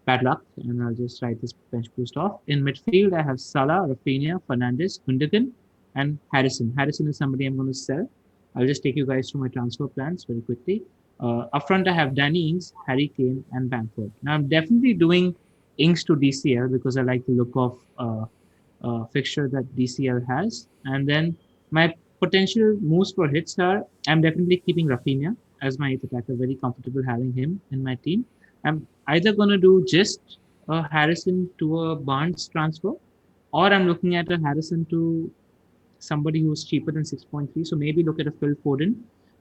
bad luck, and I'll just write this bench boost off. In midfield, I have Salah, Rafinha, Fernandes, Gundogan, and Harrison. Harrison is somebody I'm going to sell. I'll just take you guys through my transfer plans very quickly. Up front, I have Danny Ings, Harry Kane, and Bamford. Now, I'm definitely doing Ings to DCL because I like the look of fixture that DCL has. And then my potential moves for hits are, I'm definitely keeping Rafinha as my 8th attacker. Very comfortable having him in my team. I'm either going to do just a Harrison to a Barnes transfer, or I'm looking at a Harrison to somebody who's cheaper than 6.3. So maybe look at a Phil Foden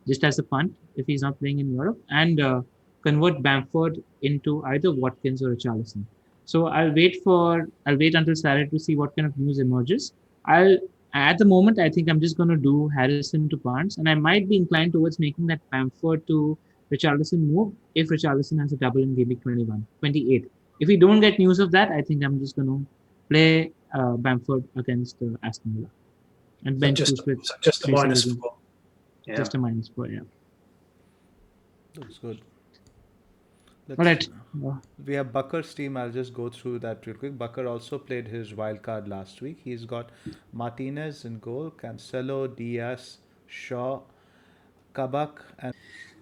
just as a punt if he's not playing in Europe, and convert Bamford into either Watkins or Richarlison. So I'll wait until Saturday to see what kind of news emerges. At the moment, I think I'm just going to do Harrison to Barnes, and I might be inclined towards making that Bamford to Richarlison move if Richarlison has a double in game week 28. If we don't get news of that, I think I'm just going to play Bamford against Aston Villa. And bench just with just a -4. Yeah. Just a -4, yeah. Looks good. All right. We have Bakar's team. I'll just go through that real quick. Bakar also played his wild card last week. He's got Martinez in goal, Cancelo, Diaz, Shaw, Kabak, and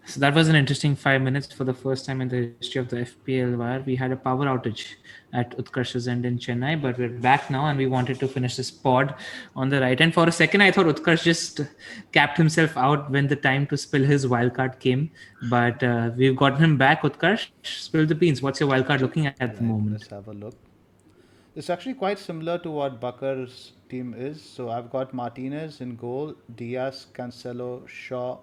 so that was an interesting 5 minutes. For the first time in the history of the FPL Wire, we had a power outage at Utkarsh's end in Chennai, but we're back now and we wanted to finish this pod on the right. And for a second, I thought Utkarsh just capped himself out when the time to spill his wildcard came. But we've gotten him back. Utkarsh, spill the beans. What's your wildcard looking at the moment? Let's have a look. It's actually quite similar to what Bakar's team is. So I've got Martinez in goal, Diaz, Cancelo, Shaw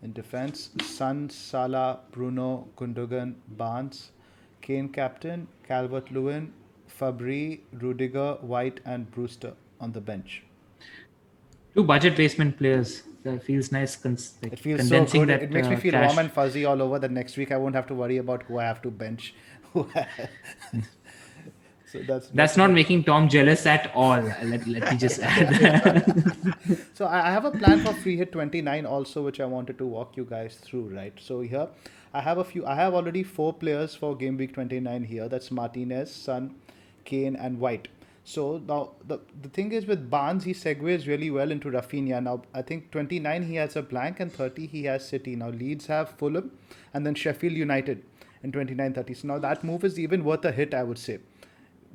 in defense, Son, Salah, Bruno, Gundogan, Barnes, Kane captain, Calvert-Lewin, Fabry, Rudiger, White, and Brewster on the bench. 2 budget basement players. That feels nice. It feels so good. It makes me feel warm and fuzzy all over. The next week I won't have to worry about who I have to bench. So that's not making Tom jealous at all. Let me just add that. So I have a plan for free hit 29 also, which I wanted to walk you guys through, right? So here I have already 4 players for game week 29 here. That's Martinez, Son, Kane, and White. So now the thing is with Barnes, he segues really well into Rafinha. Now I think 29 he has a blank and 30 he has City. Now Leeds have Fulham and then Sheffield United in 29-30. So now that move is even worth a hit, I would say.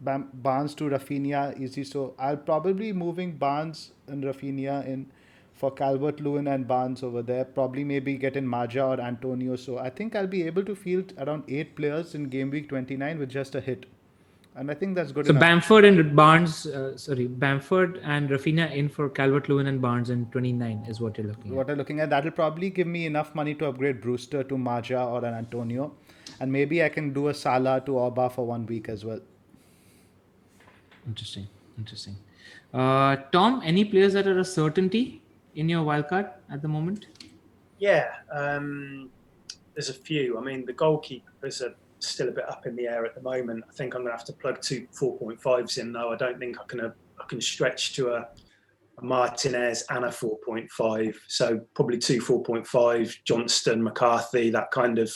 Barnes to Rafinha easy. So I'll probably moving Barnes and Rafinha in for Calvert-Lewin and Barnes over there. Probably maybe get in Maja or Antonio. So I think I'll be able to field around 8 players in game week 29 with just a hit And I think that's good So enough. Bamford and Rafinha in for Calvert-Lewin and Barnes in 29 is what you're looking What at. I'm looking at, that'll probably give me enough money to upgrade Brewster to Maja or an Antonio. And maybe I can do a Salah to Orba for 1 week as well. Interesting. Tom, any players that are a certainty in your wildcard at the moment? Yeah, there's a few. I mean, the goalkeepers are still a bit up in the air at the moment. I think I'm going to have to plug 2 4.5s in, though. I don't think I can stretch to a Martinez and a 4.5. So probably 2 4.5, Johnston, McCarthy, that kind of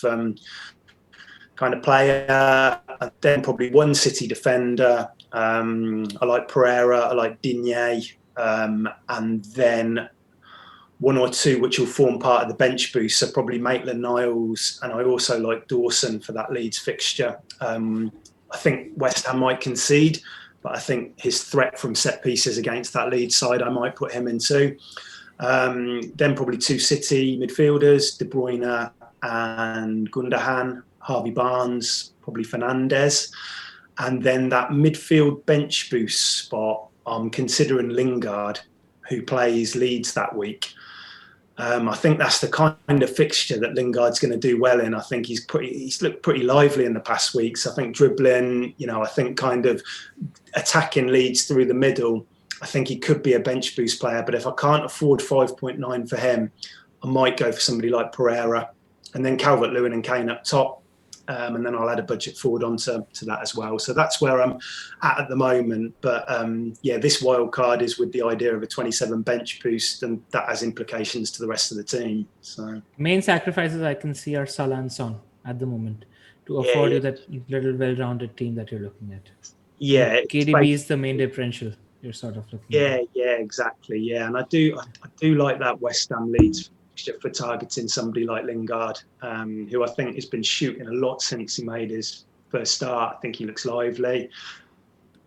player. And then probably one City defender. I like Pereira. I like Digne. And then one or two which will form part of the bench boost. So probably Maitland-Niles, and I also like Dawson for that Leeds fixture. I think West Ham might concede, but I think his threat from set pieces against that Leeds side, I might put him in too. Then probably 2 City midfielders, De Bruyne and Gundogan, Harvey Barnes, probably Fernandes. And then that midfield bench boost spot, I'm considering Lingard, who plays Leeds that week. I think that's the kind of fixture that Lingard's going to do well in. I think he's looked pretty lively in the past weeks. I think dribbling, I think kind of attacking Leeds through the middle. I think he could be a bench boost player, but if I can't afford 5.9 for him, I might go for somebody like Pereira, and then Calvert-Lewin and Kane up top. And then I'll add a budget forward onto that as well. So that's where I'm at the moment. But this wild card is with the idea of a 27 bench boost, and that has implications to the rest of the team. So main sacrifices I can see are Salah and Son at the moment to afford you that little well-rounded team that you're looking at. Yeah, KDB is the main differential you're sort of looking at. Yeah, exactly. Yeah, and I do like that West Ham Leeds for targeting somebody like Lingard, who I think has been shooting a lot since he made his first start. I think he looks lively.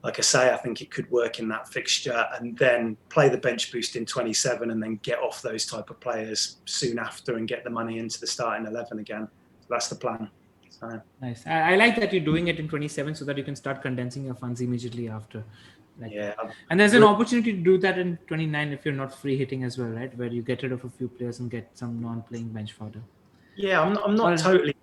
Like I say, I think it could work in that fixture, and then play the bench boost in 27 and then get off those type of players soon after and get the money into the starting 11 again. So that's the plan. So. Nice. I like that you're doing it in 27 so that you can start condensing your funds immediately after. And there's an opportunity to do that in 29 if you're not free hitting as well, right? Where you get rid of a few players and get some non-playing bench fodder. Yeah, I'm not totally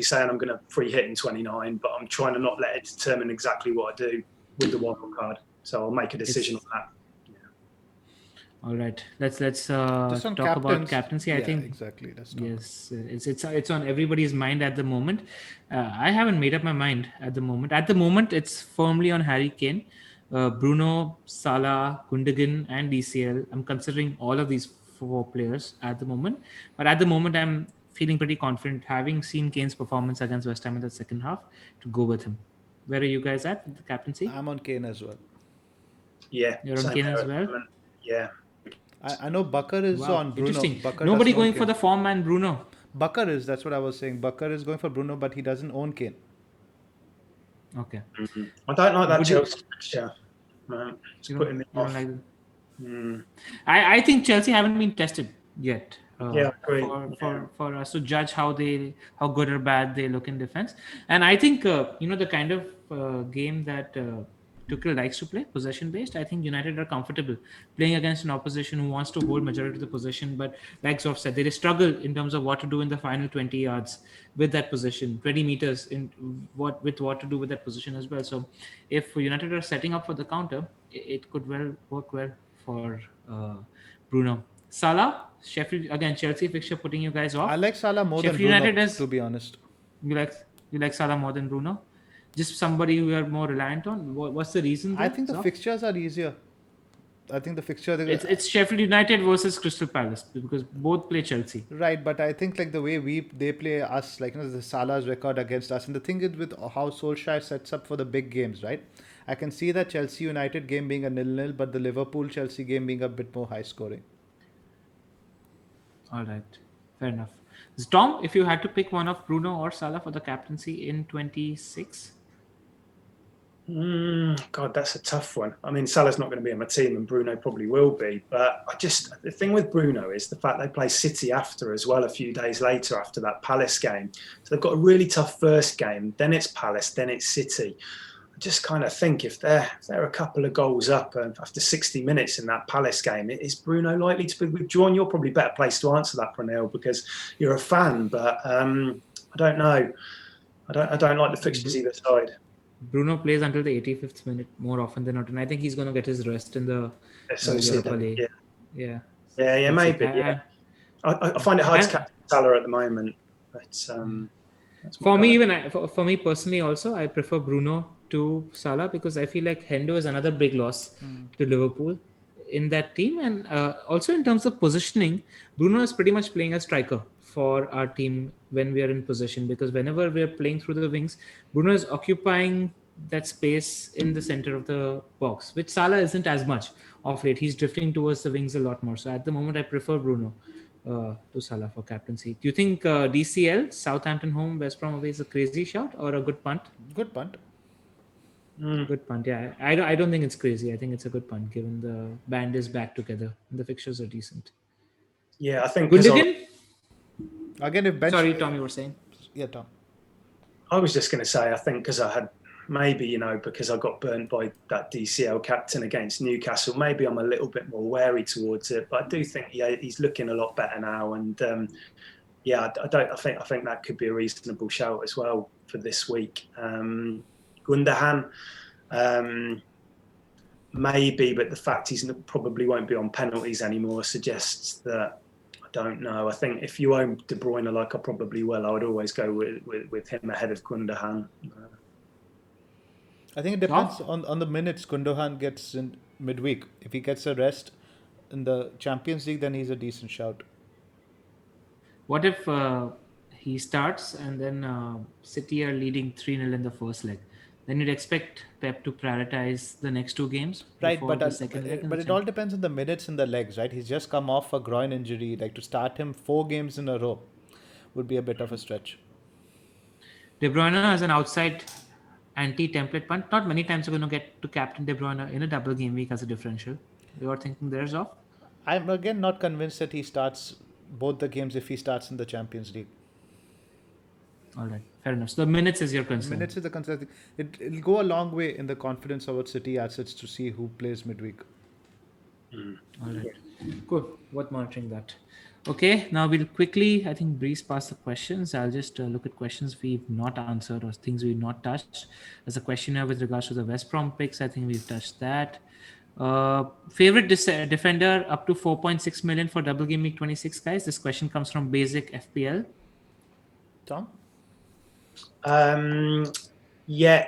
saying I'm going to free hit in 29, but I'm trying to not let it determine exactly what I do with the wild card. So I'll make a decision on that. All right, let's talk about captaincy. I think exactly. Yes, it's on everybody's mind at the moment. I haven't made up my mind at the moment. At the moment, it's firmly on Harry Kane, Bruno, Salah, Gundogan, and DCL. I'm considering all of these 4 players at the moment. But at the moment, I'm feeling pretty confident, having seen Kane's performance against West Ham in the second half, to go with him. Where are you guys at with the captaincy? I'm on Kane as well. Yeah, you're on Kane as well. Yeah. I know Bakar is on Bruno. Interesting. Bakar Nobody going for the form man Bruno. Bakar is, that's what I was saying. Bakar is going for Bruno, but he doesn't own Kane. Okay. Mm-hmm. I don't like that Chelsea picture. It's putting me off. I think Chelsea haven't been tested yet. I agree. For us to judge how good or bad they look in defense. And I think the kind of game that Tuchel likes to play, possession based. I think United are comfortable playing against an opposition who wants to hold majority of the possession, but like Zoph said, they struggle in terms of what to do in the final 20 yards with that position, 20 meters in what to do with that position as well. So if United are setting up for the counter, it could work well for Bruno. Salah, Sheffield again, Chelsea fixture putting you guys off. I like Salah more than Bruno, to be honest. You like Salah more than Bruno? Just somebody who are more reliant on? What's the reason? I think the fixtures are easier. I think the fixture... It's Sheffield United versus Crystal Palace because both play Chelsea. Right, but I think like the way they play us, like the Salah's record against us, and the thing is with how Solskjaer sets up for the big games, right? I can see that Chelsea United game being a 0-0, but the Liverpool-Chelsea game being a bit more high scoring. All right, fair enough. Tom, if you had to pick one of Bruno or Salah for the captaincy in 26... God, that's a tough one. I mean, Salah's not going to be on my team and Bruno probably will be. But the thing with Bruno is the fact they play City after as well a few days later after that Palace game. So they've got a really tough first game. Then it's Palace, then it's City. I just kind of think if they're a couple of goals up after 60 minutes in that Palace game, is Bruno likely to be withdrawn? You're probably better placed to answer that, Pranil, because you're a fan. But I don't know. I don't like the fixtures either side. Bruno plays until the 85th minute more often than not, and I think he's going to get his rest in the Europa League. Yeah, maybe. Yeah. I find it hard to captain Salah at the moment. But for me, for me personally, also I prefer Bruno to Salah because I feel like Hendo is another big loss to Liverpool in that team, and also in terms of positioning, Bruno is pretty much playing a striker for our team when we are in possession, because whenever we are playing through the wings, Bruno is occupying that space in the center of the box, which Salah isn't as much of late. He's drifting towards the wings a lot more. So at the moment, I prefer Bruno to Salah for captaincy. Do you think DCL, Southampton home, West Brom away is a crazy shout or a good punt? Good punt. Good punt, yeah. I don't think it's crazy. I think it's a good punt given the band is back together and the fixtures are decent. Yeah, I think. Gundogan? Again, if bench. Sorry, Tom, you were saying? Yeah, Tom. I was just going to say, I think because I had maybe, because I got burnt by that DCL captain against Newcastle, maybe I'm a little bit more wary towards it. But I do think he's looking a lot better now, and I think that could be a reasonable shout as well for this week. Gundogan, maybe, but the fact he's probably won't be on penalties anymore suggests that. I don't know. I think if you own De Bruyne like I probably will, I would always go with him ahead of Gundogan. I think it depends on the minutes Gundogan gets in midweek. If he gets a rest in the Champions League, then he's a decent shout. What if he starts and then City are leading 3-0 in the first leg? Then you'd expect Pep to prioritize the next two games. Right, but it all depends on the minutes in the legs, right? He's just come off a groin injury. Like to start him 4 games in a row would be a bit of a stretch. De Bruyne as an outside anti-template punt. Not many times you're going to get to captain De Bruyne in a double game week as a differential. You're thinking there's off? I'm again not convinced that he starts both the games if he starts in the Champions League. All right, fair enough. So the minutes is your concern. Minutes is the concern. It'll go a long way in the confidence of our City assets to see who plays midweek. All right, cool. Worth monitoring that. Okay, now we'll quickly, I think, breeze past the questions. I'll just look at questions we've not answered or things we've not touched. There's a question here with regards to the West Brom picks. I think we've touched that. Favorite defender up to 4.6 million for double game week 26, guys. This question comes from Basic FPL. Tom?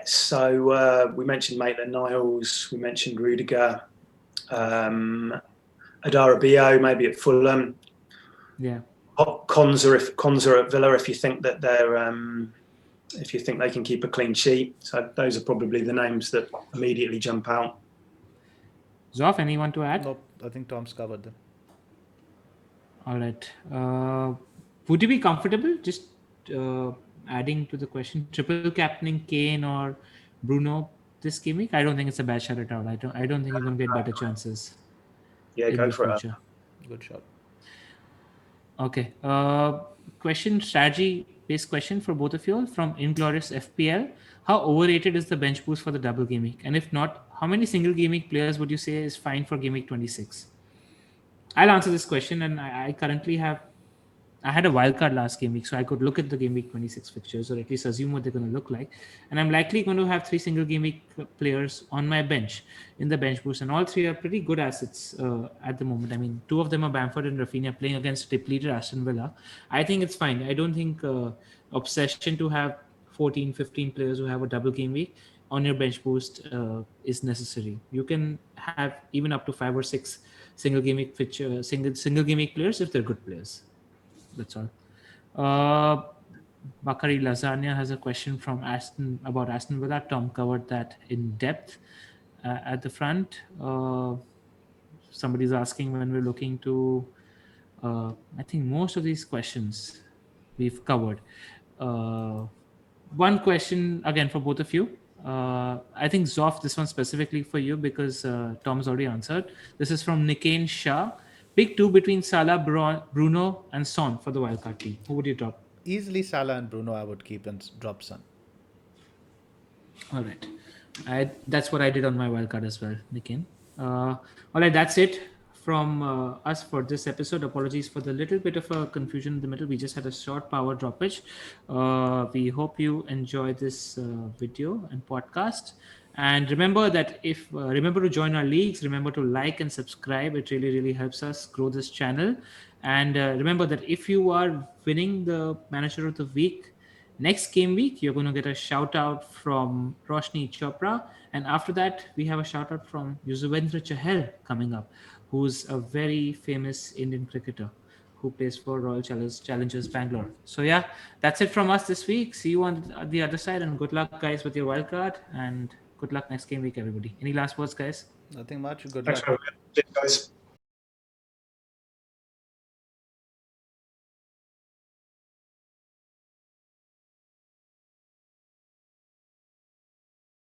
So we mentioned Maitland-Niles, we mentioned Rudiger, Adarabioyo maybe at Fulham. Yeah. Konza at Villa if you think that if you think they can keep a clean sheet. So those are probably the names that immediately jump out. Zoph, anyone to add? Nope, I think Tom's covered them. All right. Would you be comfortable just adding to the question, triple captaining Kane or Bruno this game week? I don't think it's a bad shot at all. I don't think you're going to get better chances. Yeah, go for it. Good shot. Okay. Strategy-based question for both of you all from Inglorious FPL. How overrated is the bench boost for the double game week? And if not, how many single game week players would you say is fine for game week 26? I'll answer this question, and I currently I had a wildcard last game week, so I could look at the game week 26 fixtures or at least assume what they're going to look like. And I'm likely going to have 3 single game week players on my bench in the bench boost. And all 3 are pretty good assets at the moment. I mean, 2 of them are Bamford and Rafinha playing against depleted Aston Villa. I think it's fine. I don't think obsession to have 14, 15 players who have a double game week on your bench boost is necessary. You can have even up to 5 or 6 single game week single game week players if they're good players. That's all. Bakari Lasagna has a question from about Aston Villa. Tom covered that in depth at the front. Somebody's asking when we're looking to. I think most of these questions we've covered. One question again for both of you. I think Zoph, this one specifically for you because Tom's already answered. This is from Nikain Shah. Pick 2 between Salah, Bruno, and Son for the wildcard team. Who would you drop? Easily Salah and Bruno I would keep and drop Son. All right. That's what I did on my wildcard as well, Nikin. All right, that's it from us for this episode. Apologies for the little bit of a confusion in the middle. We just had a short power droppage. We hope you enjoy this video and podcast. And remember that if remember to join our leagues, remember to like and subscribe. It really helps us grow this channel. And remember that if you are winning the Manager of the Week next game week, you're going to get a shout out from Roshni Chopra. And after that, we have a shout out from Yuzvendra Chahal coming up, who's a very famous Indian cricketer who plays for Royal Challengers Bangalore. So yeah, that's it from us this week. See you on the other side, and good luck, guys, with your wildcard. And good luck next game week, everybody. Any last words, guys? Nothing much. Good Thanks luck. for having me, guys.